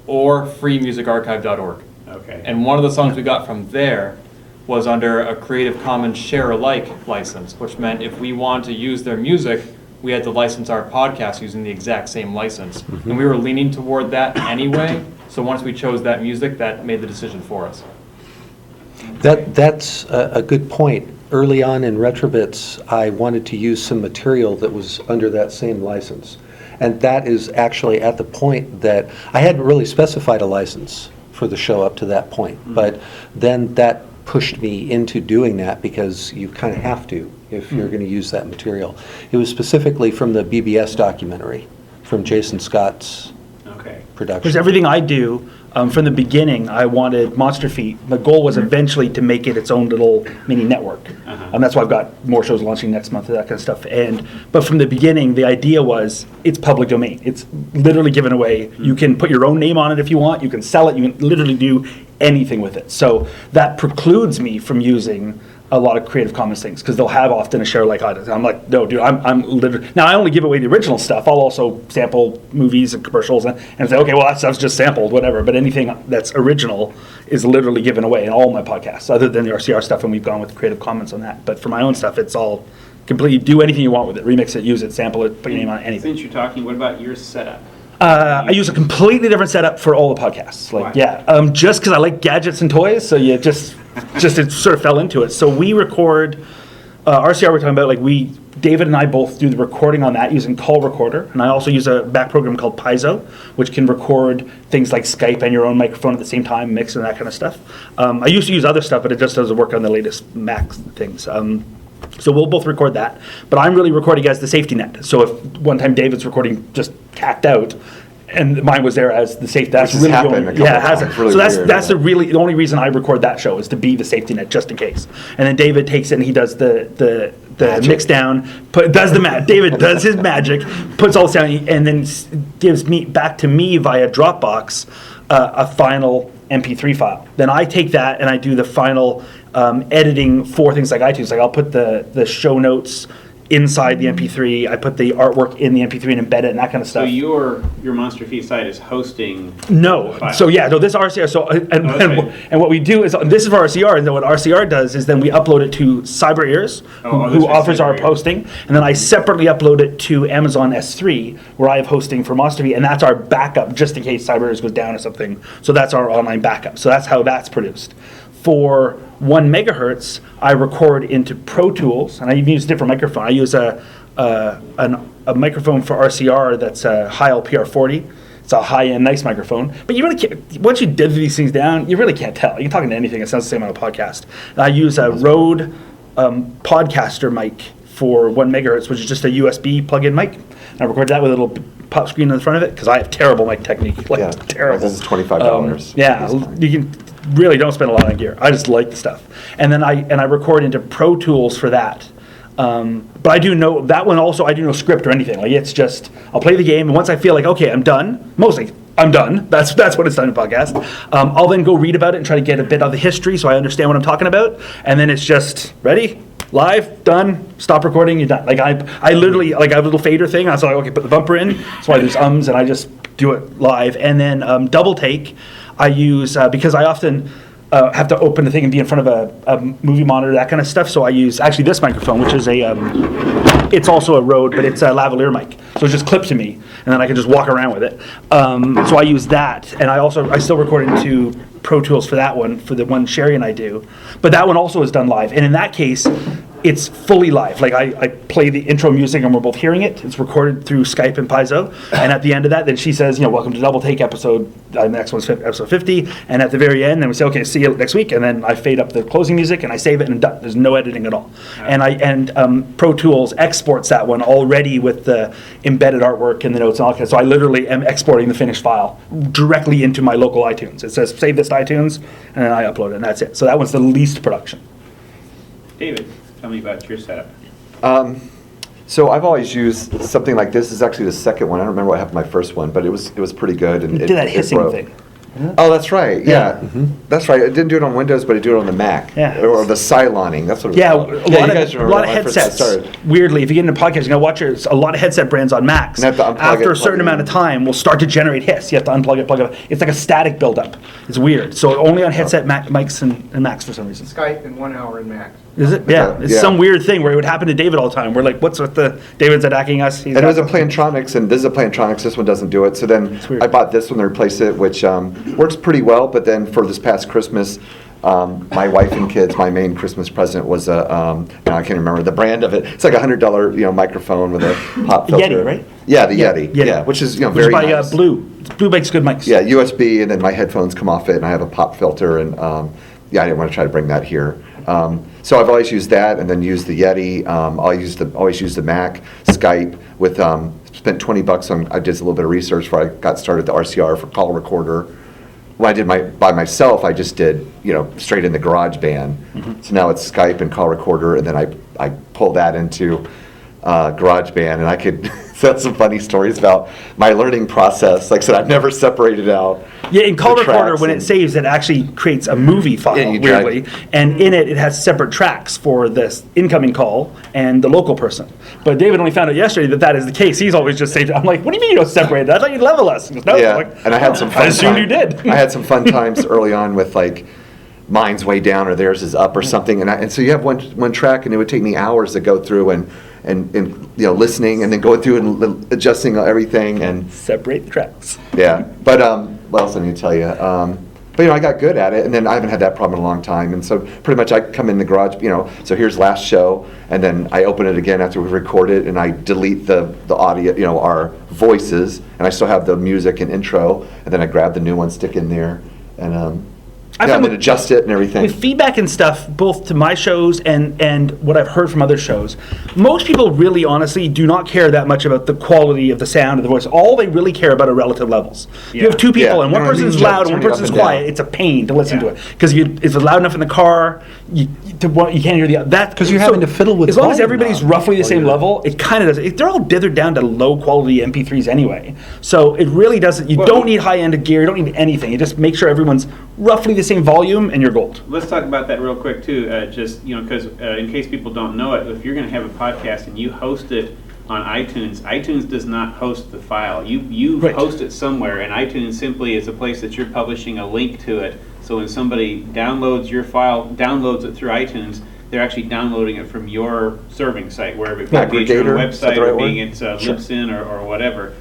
or freemusicarchive.org. Okay. And one of the songs we got from there was under a Creative Commons share-alike license, which meant if we wanted to use their music, we had to license our podcast using the exact same license. And we were leaning toward that anyway, so once we chose that music, that made the decision for us. That's a good point. Early on in Retrobits, I wanted to use some material that was under that same license. And that is actually at the point that I hadn't really specified a license for the show up to that point. But then that pushed me into doing that because you kind of have to if you're going to use that material. It was specifically from the BBS documentary, from Jason Scott's Okay. production. Because everything I do, from the beginning, I wanted Monster Feet. The goal was eventually to make it its own little mini network. That's why I've got more shows launching next month, that kind of stuff. But from the beginning, the idea was it's public domain. It's literally given away. You can put your own name on it if you want. You can sell it. You can literally do anything with it. So that precludes me from using a lot of Creative Commons things because they'll have often a share like item. I'm like, no, dude, I'm literally, now I only give away the original stuff. I'll also sample movies and commercials and say, okay, well, that stuff's just sampled, whatever. But anything that's original is literally given away in all my podcasts, other than the RCR stuff, and we've gone with Creative Commons on that. But for my own stuff, it's all completely, do anything you want with it, remix it, use it, sample it, put your name on it, anything. Since you're talking, what about your setup? I use a completely different setup for all the podcasts. Why? Just because I like gadgets and toys, so you just it sort of fell into it. So we record RCR. We're talking about David and I both do the recording on that using Call Recorder, and I also use a back program called Paizo, which can record things like Skype and your own microphone at the same time, mix and that kind of stuff. I used to use other stuff, but it just doesn't work on the latest Mac things. So we'll both record that, but I'm really recording as the safety net. So if one time David's recording just cacked out, And mine was there as the safety. That's Which has really the happened only, a couple yeah, it has. times. Really So that's weird, that's yeah. the only reason I record that show is to be the safety net just in case. And then David takes it and he does the mix down, David does his magic, puts all this down, and then gives back to me via Dropbox a final MP3 file. Then I take that and I do the final editing for things like iTunes. Like I'll put the show notes inside the MP3. I put the artwork in the MP3 and embed it and that kind of So stuff. your Monster Feed site is hosting. No. the file. So yeah, no, this RCR. So Okay. and what we do is this is for RCR, and then what RCR does is then we upload it to Cyber Ears, Oh, who this is offers our Cyber Ears. hosting, and then I separately upload it to Amazon S3, where I have hosting for Monster Feed, and that's our backup just in case Cyber Ears goes down or something. So that's our online backup. So that's how that's produced. For 1 megahertz, I record into Pro Tools, and I even use a different microphone. I use a microphone for RCR that's a Heil PR40. It's a high-end, nice microphone. But you really can't, once you div these things down, you really can't tell. You can talk into anything, it sounds the same on a podcast. And I use a Rode podcaster mic for 1 megahertz, which is just a USB plug-in mic. And I record that with a little pop screen in the front of it, because I have terrible mic technique, like Yeah. terrible. This is $25. Yeah, you can really don't spend a lot on gear. I just like the stuff, and then I record into Pro Tools for that. But I do know that one also. I do no script or anything. Like it's just I'll play the game, and once I feel like okay, I'm done. Mostly I'm done. That's when it's done in podcast. I'll then go read about it and try to get a bit of the history so I understand what I'm talking about, and then it's just ready. Live, done, stop recording, you're done. Like I literally, like I have a little fader thing, I was like, okay, put the bumper in, that's why there's ums, and I just do it live. And then DoubleTake, I use, because I often have to open the thing and be in front of a movie monitor, that kind of stuff, so I use actually this microphone, which is it's also a Rode, but it's a lavalier mic, so it just clips to me, and then I can just walk around with it. So I use that, and I still record into Pro Tools for that one, for the one Sherry and I do. But that one also is done live. And in that case, it's fully live. Like I play the intro music and we're both hearing it. It's recorded through Skype and Paizo. And at the end of that, then she says, welcome to DoubleTake episode, the next one's episode 50. And at the very end, then we say, okay, see you next week. And then I fade up the closing music and I save it and done. There's no editing at all. And Pro Tools exports that one already with the embedded artwork and the notes and all that. So I literally am exporting the finished file directly into my local iTunes. It says save this to iTunes, and then I upload it, and that's it. So that one's the least production. David, tell me about your setup. So I've always used something like this. This is actually the second one. I don't remember what happened to my first one, but it was pretty good. And You did that hissing broke. thing. Oh, that's right. Yeah, Yeah. That's right. I didn't do it on Windows, but I do it on the Mac. Yeah. Or the Cyloning. That's what it was Yeah, called. a You lot guys of remember when I first got headsets. started. Weirdly, if you get into podcasts, watch a lot of headset brands on Macs. And have to unplug After it, a certain plug it amount in. of time, will start to generate hiss. You have to unplug it, plug it. It's like a static buildup. It's weird. So only on headset mics and Macs for some reason. Skype in 1 hour in Mac. Is it? Yeah. Okay, It's yeah. some weird thing where it would happen to David all the time. We're like, what's with the David's attacking us? He's And it was a got- Plantronics, and this is a Plantronics. This one doesn't do it. So then weird. I bought this one to replace it, which works pretty well. But then for this past Christmas, my wife and kids, my main Christmas present was I can't remember the brand of it. It's like $100 microphone with a pop filter. Yeti, right? Yeah, the Yeah, Yeti. Yeti. Yeah, which is Which very is by nice. Blue. Blue makes good mics. Yeah, USB, and then my headphones come off it, and I have a pop filter, and I didn't want to try to bring that here. So I've always used that, and then used the Yeti. Always use the Mac, Skype. With spent $20 on. I did a little bit of research before I got started. The RCR for call recorder. When I did by myself, I just did straight in the GarageBand. So now it's Skype and call recorder, and then I pull that into GarageBand, and I could tell some funny stories about my learning process. Like I said, I've never separated out. Yeah, in Call the Recorder, tracks when it and- saves, it actually creates a movie file, Yeah, you drag- weirdly. And in it has separate tracks for this incoming call and the local person. But David only found out yesterday that is the case. He's always just saved. I'm like, what do you mean you don't separate that? I thought you'd level us. He goes, no. Yeah, I'm like, and I had some fun I assumed you times. did. I had some fun times early on with like mine's way down or theirs is up or something, and so you have one track, and it would take me hours to go through and listening and then going through and adjusting everything and Separate the tracks. yeah. But what else I need to tell you? But I got good at it, and then I haven't had that problem in a long time, and so pretty much I come in the garage, so here's last show, and then I open it again after we record it, and I delete the audio, our voices, and I still have the music and intro, and then I grab the new one, stick in there, and I Yeah, found and adjust it and everything. with feedback and stuff, both to my shows and what I've heard from other shows, most people really honestly do not care that much about the quality of the sound of the voice. All they really care about are relative levels. If you have two people Yeah. and one No, I mean, person's yeah, loud and one turning up person's and down. quiet, it's a pain to listen Yeah. to it. Because if it's loud enough in the car, you can't hear the other. 'Cause you're having to fiddle with as long as volume everybody's now. roughly the same level, it kind of does. They're all dithered down to low quality MP3s anyway. So it really doesn't, you don't need high end gear, you don't need anything. You just make sure everyone's roughly the same volume and you're gold. Let's talk about that real quick too, because in case people don't know it, if you're going to have a podcast and you host it on iTunes, iTunes does not host the file. You Right. host it somewhere, and iTunes simply is a place that you're publishing a link to it. So when somebody downloads your file, downloads it through iTunes, they're actually downloading it from your serving site, wherever it may be, it's your own Aggregator, is that website the or right being word? it's Libsyn or whatever,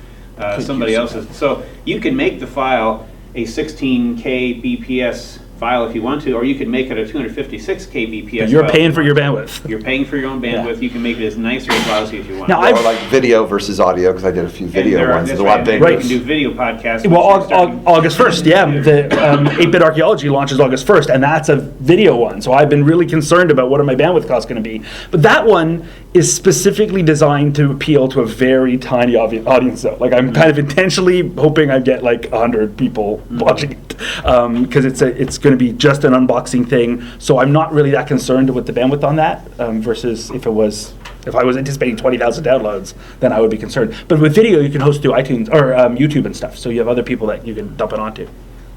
somebody else's. So you can make the file a 16K BPS file if you want to, or you could make it a 256K BPS You're file paying if for you your want to. bandwidth. You're paying for your own bandwidth. You can make it as nice or as lousy as you want. Now, Or like video versus audio, because I did a few video ones. There's a lot bigger. You can do video podcasts. Well, which you're starting- August 1st, yeah. The 8-Bit Archaeology launches August 1st, and that's a video one. So I've been really concerned about what are my bandwidth costs going to be. But that one is specifically designed to appeal to a very tiny audience, though. Like, I'm kind of intentionally hoping I get like 100 people watching it, because it's going to be just an unboxing thing. So I'm not really that concerned with the bandwidth on that, versus if I was anticipating 20,000 downloads, then I would be concerned. But with video, you can host through iTunes or YouTube and stuff, so you have other people that you can dump it onto.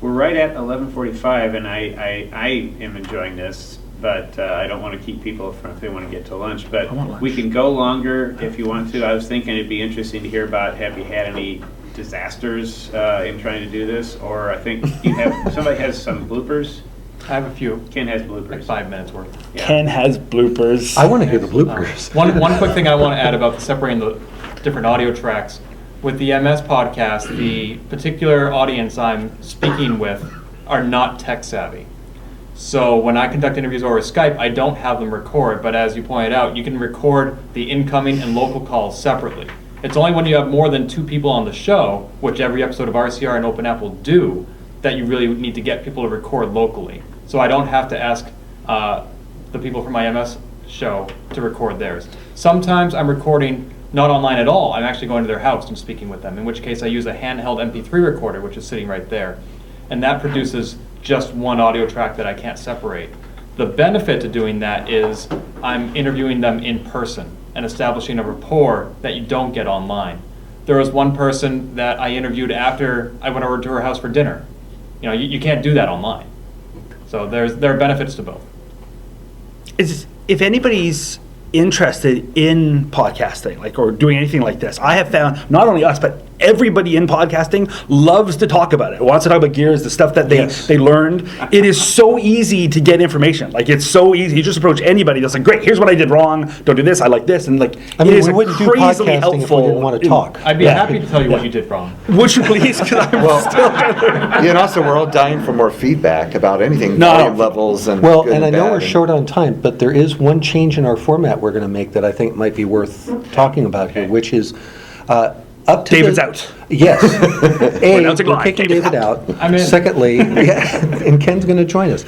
We're right at 11:45, and I am enjoying this, but I don't want to keep people if they want to get to lunch. But I want lunch. we can go longer if you want to. I was thinking it'd be interesting to hear about, have you had any disasters in trying to do this? Or I think somebody has some bloopers. I have a few, Ken has like bloopers. 5 minutes worth. Yeah. Ken has bloopers. I want to hear the bloopers. One quick thing I want to add about separating the different audio tracks. With the MS podcast, the particular audience I'm speaking with are not tech savvy. So when I conduct interviews over Skype, I don't have them record, but as you pointed out, you can record the incoming and local calls separately. It's only when you have more than 2 people on the show, which every episode of RCR and Open App will do, that you really need to get people to record locally. So I don't have to ask the people from my MS show to record theirs. Sometimes I'm recording not online at all. I'm actually going to their house and speaking with them, in which case I use a handheld MP3 recorder, which is sitting right there. And that produces just one audio track that I can't separate. The benefit to doing that is I'm interviewing them in person and establishing a rapport that you don't get online. There was one person that I interviewed after I went over to her house for dinner. You know, you can't do that online. So there are benefits to both. If anybody's interested in podcasting, like, or doing anything like this, I have found not only us, but everybody in podcasting loves to talk about it, wants to talk about gears, the stuff that they learned. It is so easy to get information. Like, it's so easy. You just approach anybody that's like, great, here's what I did wrong, don't do this, I like this. And like, I mean, it is we wouldn't do crazily podcasting helpful. if we didn't want to talk. I'd be Yeah. happy to tell you what you did wrong. Would you please? Because I'm still Yeah, and also we're all dying for more feedback about anything, No. volume levels and Well, good and I know bad we're and- short on time, but there is one change in our format we're going to make that I think might be worth talking about here, which is up to David's out. Yes. A, announcing we're live. kicking David's David out. I'm in. Secondly, yeah, and Ken's going to join us.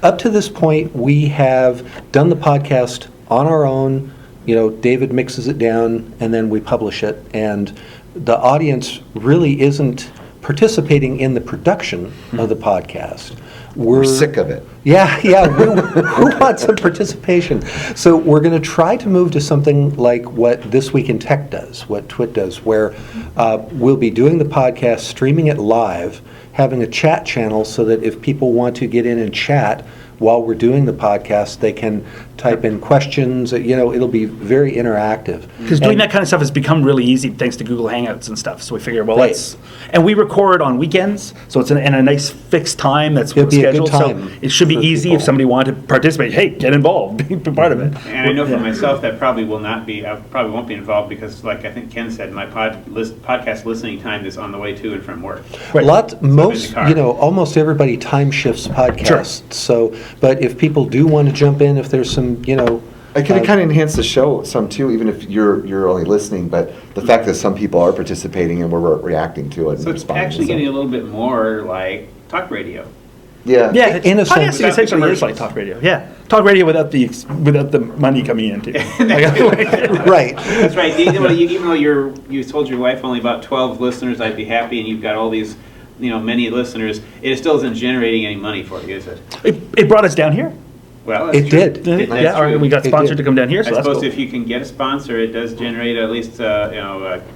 Up to this point, we have done the podcast on our own. You know, David mixes it down, and then we publish it. And the audience really isn't participating in the production of the podcast. We're sick of it. Yeah, we want some participation. So we're going to try to move to something like what This Week in Tech does, what Twit does, where we'll be doing the podcast, streaming it live, having a chat channel so that if people want to get in and chat while we're doing the podcast, they can type in questions. You know, it'll be very interactive. Because doing And- that kind of stuff has become really easy thanks to Google Hangouts and stuff. So we figure, well, Right. and we record on weekends, so it's in a nice fixed time that's It'll be a good scheduled. So time it should be for easy people. if somebody wanted to participate. Hey, get involved, be part of it. And I know for myself that probably will not be, I probably won't be involved because, like I think Ken said, my podcast listening time is on the way to and from work. Right. Most, car. you know, almost everybody time shifts podcasts. So, but if people do want to jump in, if there's some, you know. It can kind of enhance the show some too, even if you're only listening, but the fact that some people are participating and we're reacting to it and So it's responding. actually getting a little bit more like talk radio. Yeah. Yeah, In a sense. podcasting essentially is like talk radio. Yeah, talk radio without the money coming in too. Right. That's right. Even though you told your wife only about 12 listeners, I'd be happy, and you've got all these, many listeners, it still isn't generating any money for you, is it? It brought us down here. Well, that's It true. did. That's Yeah, true. we got It sponsored did. to come down here, I so that's suppose cool. if you can get a sponsor, it does generate at least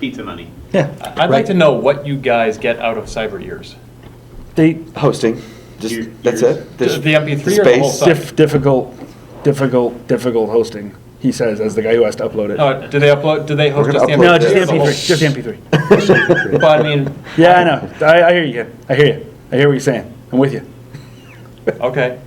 pizza money. Yeah, I'd like to know what you guys get out of cyber years. they Hosting. Just Your- that's yours. it. The MP3 or the whole space. site? difficult hosting. He says as the guy who has to upload it. Oh, do they host We're just the gonna MP3? upload No, just the this. MP3. Just the MP3. But I mean, Yeah, I know. I hear you. I hear you. I hear what you're saying. I'm with you. okay.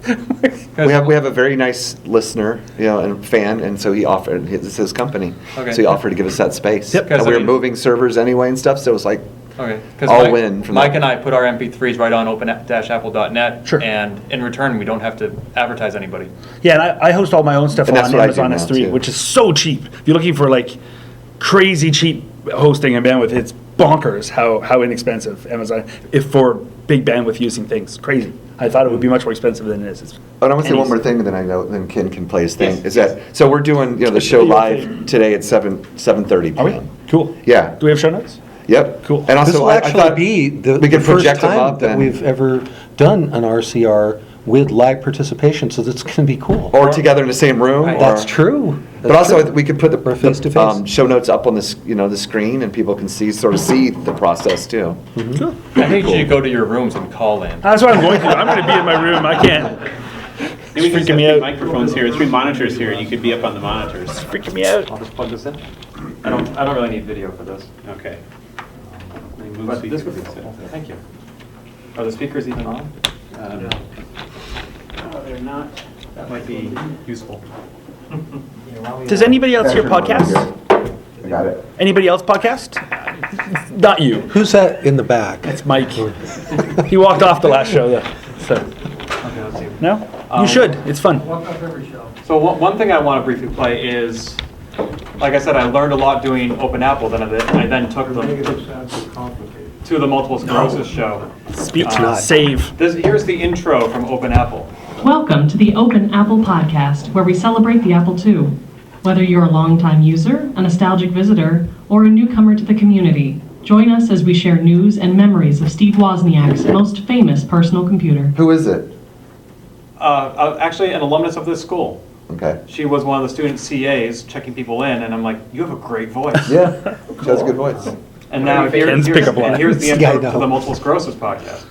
We have a very nice listener, and fan, and so he offered. It's his company, Okay. so he offered to give us that space. Yep. And we were I mean- moving servers anyway and stuff, so it was like Okay. 'Cause I'll Mike- win from Mike that. and I put our MP3s right on open-apple.net. Sure. And in return, we don't have to advertise anybody. Yeah, and I host all my own stuff And on that's what I do Amazon now, S3, too. which is so cheap. If you're looking for like crazy cheap hosting and bandwidth, it's bonkers how inexpensive Amazon if for big bandwidth using things. Crazy. I thought it would be much more expensive than it is. It's And I want to say one pennies. more thing, and then Ken can play his thing. Yes, Is that so? We're doing the show live today at 7:30 Are we? p.m. Cool. Yeah. Do we have show notes? Yep. Cool. And also, This will I actually thought be the we could first project them time up that and- we've ever done an RCR with live participation, so that's going to be cool. or together in the same room. Or, That's true. But That's also, true. we could put Or face-to-face. show notes up on the screen, and people can see the process too. Cool. I think you should go to your rooms and call in. That's what I'm going to. I'm going to be in my room. I can't. Maybe we can freaking set me 3 out. microphones here, 3 monitors here, and you could be up on the monitors. Freaking me out. I'll just plug this in. I don't really need video for this. Okay. Let me move But this speakers. would be helpful. Thank you. Are the speakers even on? No, they're not. That might be useful. Does anybody else here podcast? I got it. Anybody else podcast? Not you. Who's that in the back? It's Mike. He walked off the last show though. So Okay, let's see. no, you should. It's fun. Walk up every show. So one thing I want to briefly play is, like I said, I learned a lot doing Open Apple. Then I then took them to the multiple sclerosis show. Speak. not. Save. Here's the intro from Open Apple. Welcome to the Open Apple Podcast, where we celebrate the Apple II. Whether you're a longtime user, a nostalgic visitor, or a newcomer to the community, join us as we share news and memories of Steve Wozniak's most famous personal computer. Who is it? Actually, an alumnus of this school. Okay. She was one of the student CAs checking people in, and I'm like, you have a great voice. Yeah. She has a good voice. And now Ken's pickup line. here's the Yeah, I intro to know. the multiple sclerosis podcast.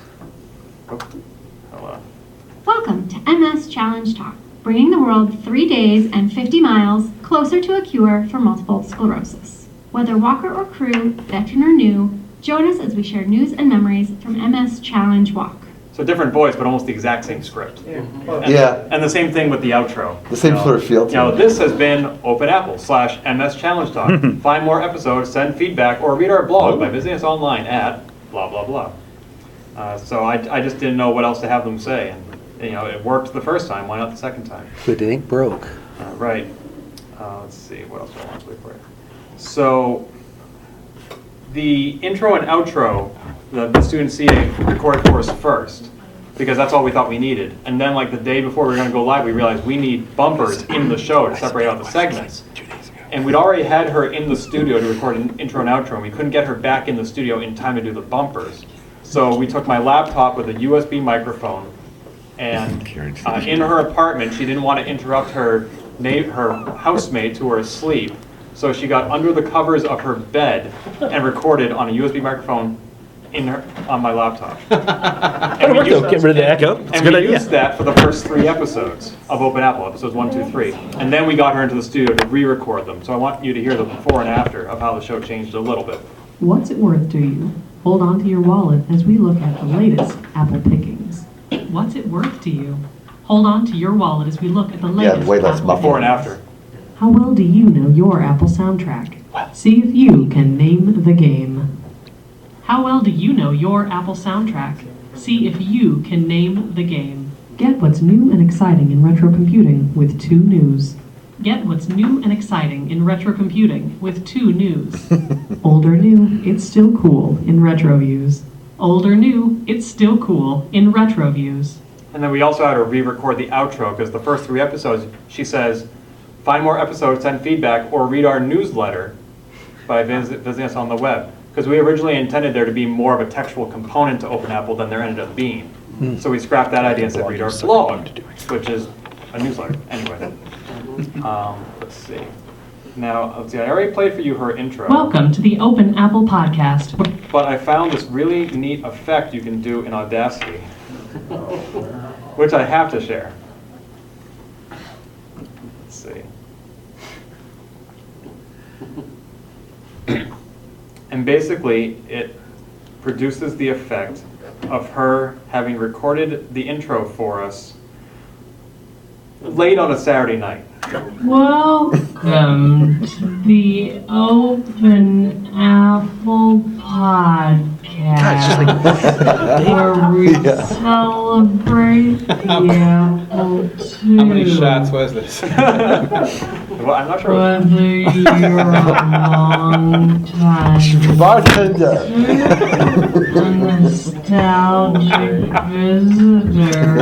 Welcome to MS Challenge Talk, bringing the world 3 days and 50 miles closer to a cure for multiple sclerosis. Whether walker or crew, veteran or new, join us as we share news and memories from MS Challenge Walk. So different voice, but almost the exact same script. Yeah. And the same thing with the outro. The same sort of feel to it. This has been Open Apple /MS Challenge Talk. Find more episodes, send feedback, or read our blog by visiting us online at blah, blah, blah. So I just didn't know what else to have them say. And, it worked the first time. Why not the second time? But it ain't broke. Right. Let's see. What else do I want to play for you? So the intro and outro, the student CA recorded for us first, because that's all we thought we needed. And then like the day before we were going to go live, we realized we need bumpers in the show to separate out the segments. And we'd already had her in the studio to record an intro and outro, and we couldn't get her back in the studio in time to do the bumpers. So we took my laptop with a USB microphone, and in her apartment, she didn't want to interrupt her housemate who were asleep. So she got under the covers of her bed and recorded on a USB microphone on my laptop. That'll work though. Get rid of the echo. It's a And good we idea. used that for the first 3 episodes of Open Apple, episodes 1, 2, 3. And then we got her into the studio to re-record them. So I want you to hear the before and after of how the show changed a little bit. What's it worth to you? Hold on to your wallet as we look at the latest Apple pickings. What's it worth to you? Hold on to your wallet as we look at the latest way less Apple muffled. Before and pickings. after. How well do you know your Apple soundtrack? See if you can name the game. How well do you know your Apple soundtrack? See if you can name the game. Get what's new and exciting in retro computing with 2 news. Get what's new and exciting in retro computing with 2 news. Old or new, it's still cool in retro views. Old or new, it's still cool in retro views. And then we also had her re-record the outro, because the first 3 episodes, she says, find more episodes, send feedback, or read our newsletter by visiting us on the web. Because we originally intended there to be more of a textual component to Open Apple than there ended up being. So we scrapped that idea and said read our blog, which is a newsletter. Anyway, let's see. Now, let's see, I already played for you her intro. Welcome to the Open Apple Podcast. But I found this really neat effect you can do in Audacity, which I have to share. Let's see. And basically, it produces the effect of her having recorded the intro for us late on a Saturday night. Welcome to the Open Apple Podcast, where we celebrate the Apple II. How many shots was this? Well, I'm not sure. Whether you're a long-time Bartender. a nostalgic visitor,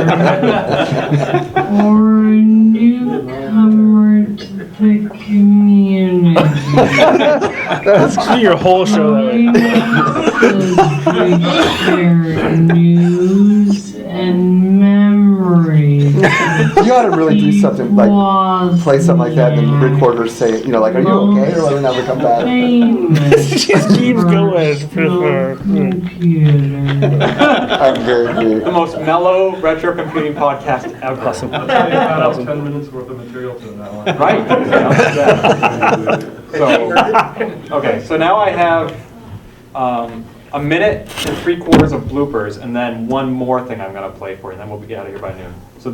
or a newcomer to the community. Let's do your whole show that way. Share news and memories. You ought to really do something like play something like that, and then recorders say, like, are you okay, or let me never come back? She keeps going. I'm very good. The most mellow retro computing podcast ever. Awesome. About 10 minutes worth of material to that one. Right. So now I have a minute and 3/4 of bloopers, and then one more thing I'm going to play for you, and then we'll be out of here by noon. So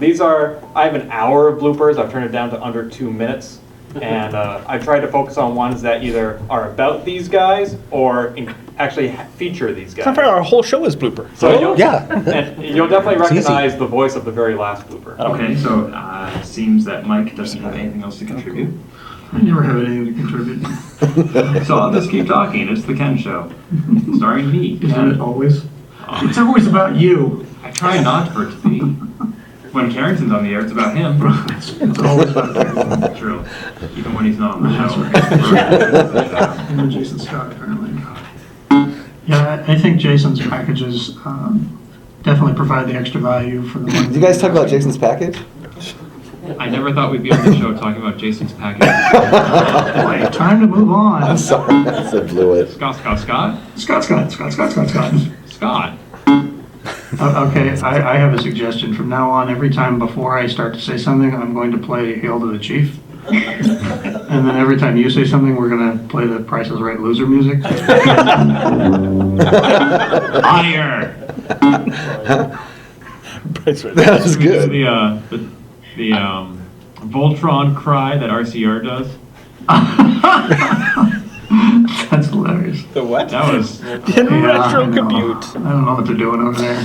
I have an hour of bloopers. I've turned it down to under 2 minutes. And I tried to focus on ones that either are about these guys or actually feature these guys. Our whole show is blooper. So you'll definitely recognize the voice of the very last blooper. Okay, so it seems that Mike doesn't have anything else to contribute. I never have anything to contribute. So I'll just keep talking. It's the Ken Show, starring me. Isn't it always? It's always about you. I try not for it to be. When Carrington's on the air, it's about him. It's always about Carrington. True. Even when he's not on the That's show. right. And Jason Scott, apparently. Yeah, I think Jason's packages definitely provide the extra value for the money. Did you guys talk about Jason's package? I never thought we'd be on the show talking about Jason's package. Boy, time to move on. I'm sorry, I blew it. Scott. Scott. Okay, I have a suggestion. From now on, every time before I start to say something, I'm going to play Hail to the Chief. And then every time you say something, we're going to play the Price is Right loser music. Fire! That was good. The Voltron cry that RCR does. That's hilarious. The what? That was. Retro Compute. I don't know what they're doing over there.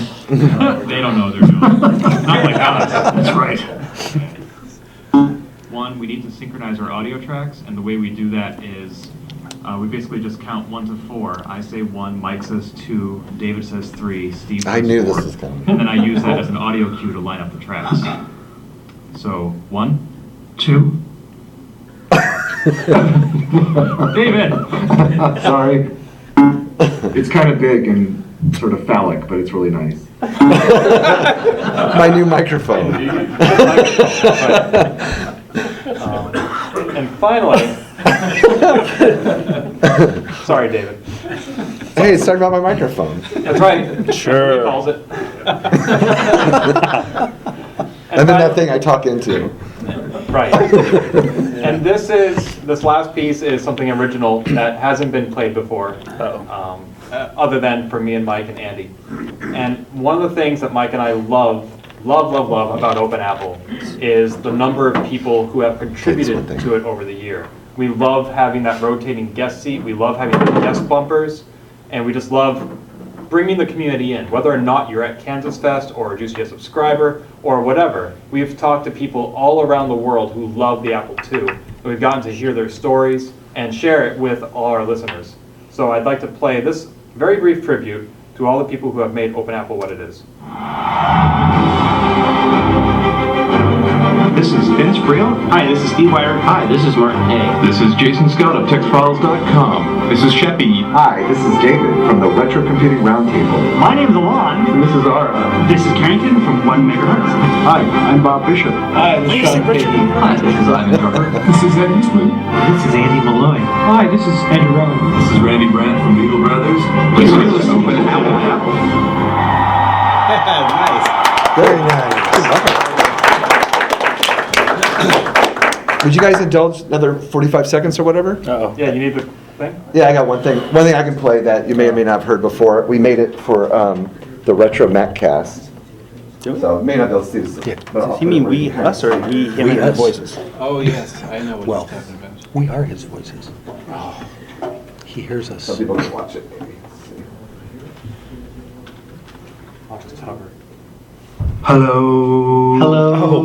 They don't know what they're doing. Not like us. That's right. One, we need to synchronize our audio tracks, and the way we do that is we basically just count 1 to 4. I say 1, Mike says 2, David says 3, Steve says 4. I knew this was coming. And then I use that as an audio cue to line up the tracks. So, 1, 2. David! Sorry. It's kind of big and sort of phallic, but it's really nice. My new microphone. And finally, sorry, David. Hey, it's talking about my microphone. That's right. Sure. He calls it. And then that thing I talk into. Right. And this last piece is something original that hasn't been played before, other than for me and Mike and Andy. And one of the things that Mike and I love about Open Apple is the number of people who have contributed to it over the year. We love having that rotating guest seat. We love having the guest bumpers. And we just love bringing the community in, whether or not you're at KansasFest or a Juicy subscriber or whatever. We've talked to people all around the world who love the Apple II, and we've gotten to hear their stories and share it with all our listeners. So I'd like to play this very brief tribute to all the people who have made Open Apple what it is. this is Vince Brio. Hi, this is Steve Weyhrich. Hi, this is Martin Hay. This is Jason Scott of TechFiles.com. This is Sheppy. Hi, this is David from the Retro Computing Roundtable. My name is Alon. And this is Ara. This is Carrington from 1 megahertz. Hi, I'm Bob Bishop. Hi, this is Sean Richard. Hi, this is Ivan Carter. This is Ed Eastman. This is Andy Malloy. Hi, this is Eddie Rowan. This is Randy Brandt from Beagle Brothers. This is Open Apple. Nice. Very nice. Would you guys indulge another 45 seconds or whatever? Uh-oh. Yeah, you need the thing? Yeah, I got one thing. One thing I can play that you may or may not have heard before. We made it for the Retro Maccast. So may not be able to see this. Yeah. Does he mean we, us, or we, him, We, and us. the voices? Oh, yes, I know what Well, he's talking about. we are his voices. He hears us. Some people can watch it, maybe. Watch the cover. Hello. Hello.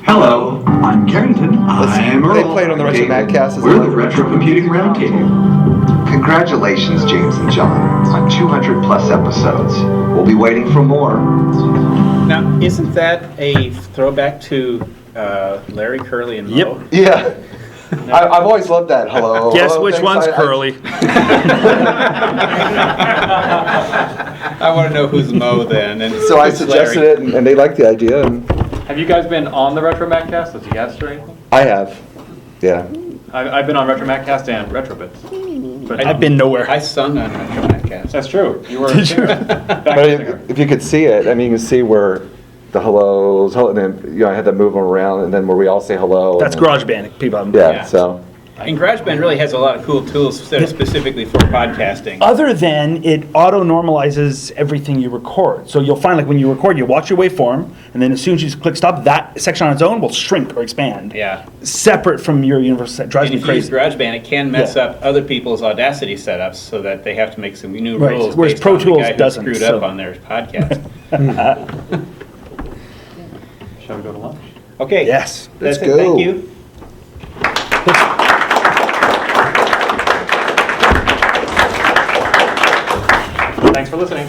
Hello. I'm Carrington. I'm They Earl. played on the Retro Maccast as We're well. the Retro Computing Roundtable. Congratulations, James and John, on 200 plus episodes. We'll be waiting for more. Now, isn't that a throwback to Larry, Curly, and Moe? Yep. Yeah. I've always loved that. Hello. Guess hello, which thanks. one's Curly? I want to know who's Moe then. And So I who's suggested Larry. it, and they liked the idea, and Have you guys been on the Retro Maccast as a guest or anything? I have. Yeah. I've been on Retro Maccast and Retrobits. But I've been nowhere. I sung on Retro Maccast. That's true. You were Did you? But if you could see it, I mean, you can see where the hellos, and then I had to move them around, and then where we all say hello. That's and then- GarageBand. People. Yeah. So. And GarageBand really has a lot of cool tools that are specifically for podcasting. Other than it auto-normalizes everything you record. So you'll find, like, when you record, you watch your waveform, and then as soon as you click stop, that section on its own will shrink or expand. Yeah. Separate from your universe. That drives And me if you use crazy. GarageBand, it can mess Yeah. up other people's Audacity setups so that they have to make some new Right, rules whereas based Pro on Tools the guy who doesn't, screwed so. up on their podcast. Shall we go to lunch? Okay. Yes. That's Let's it. Thank go. you. Thanks for listening.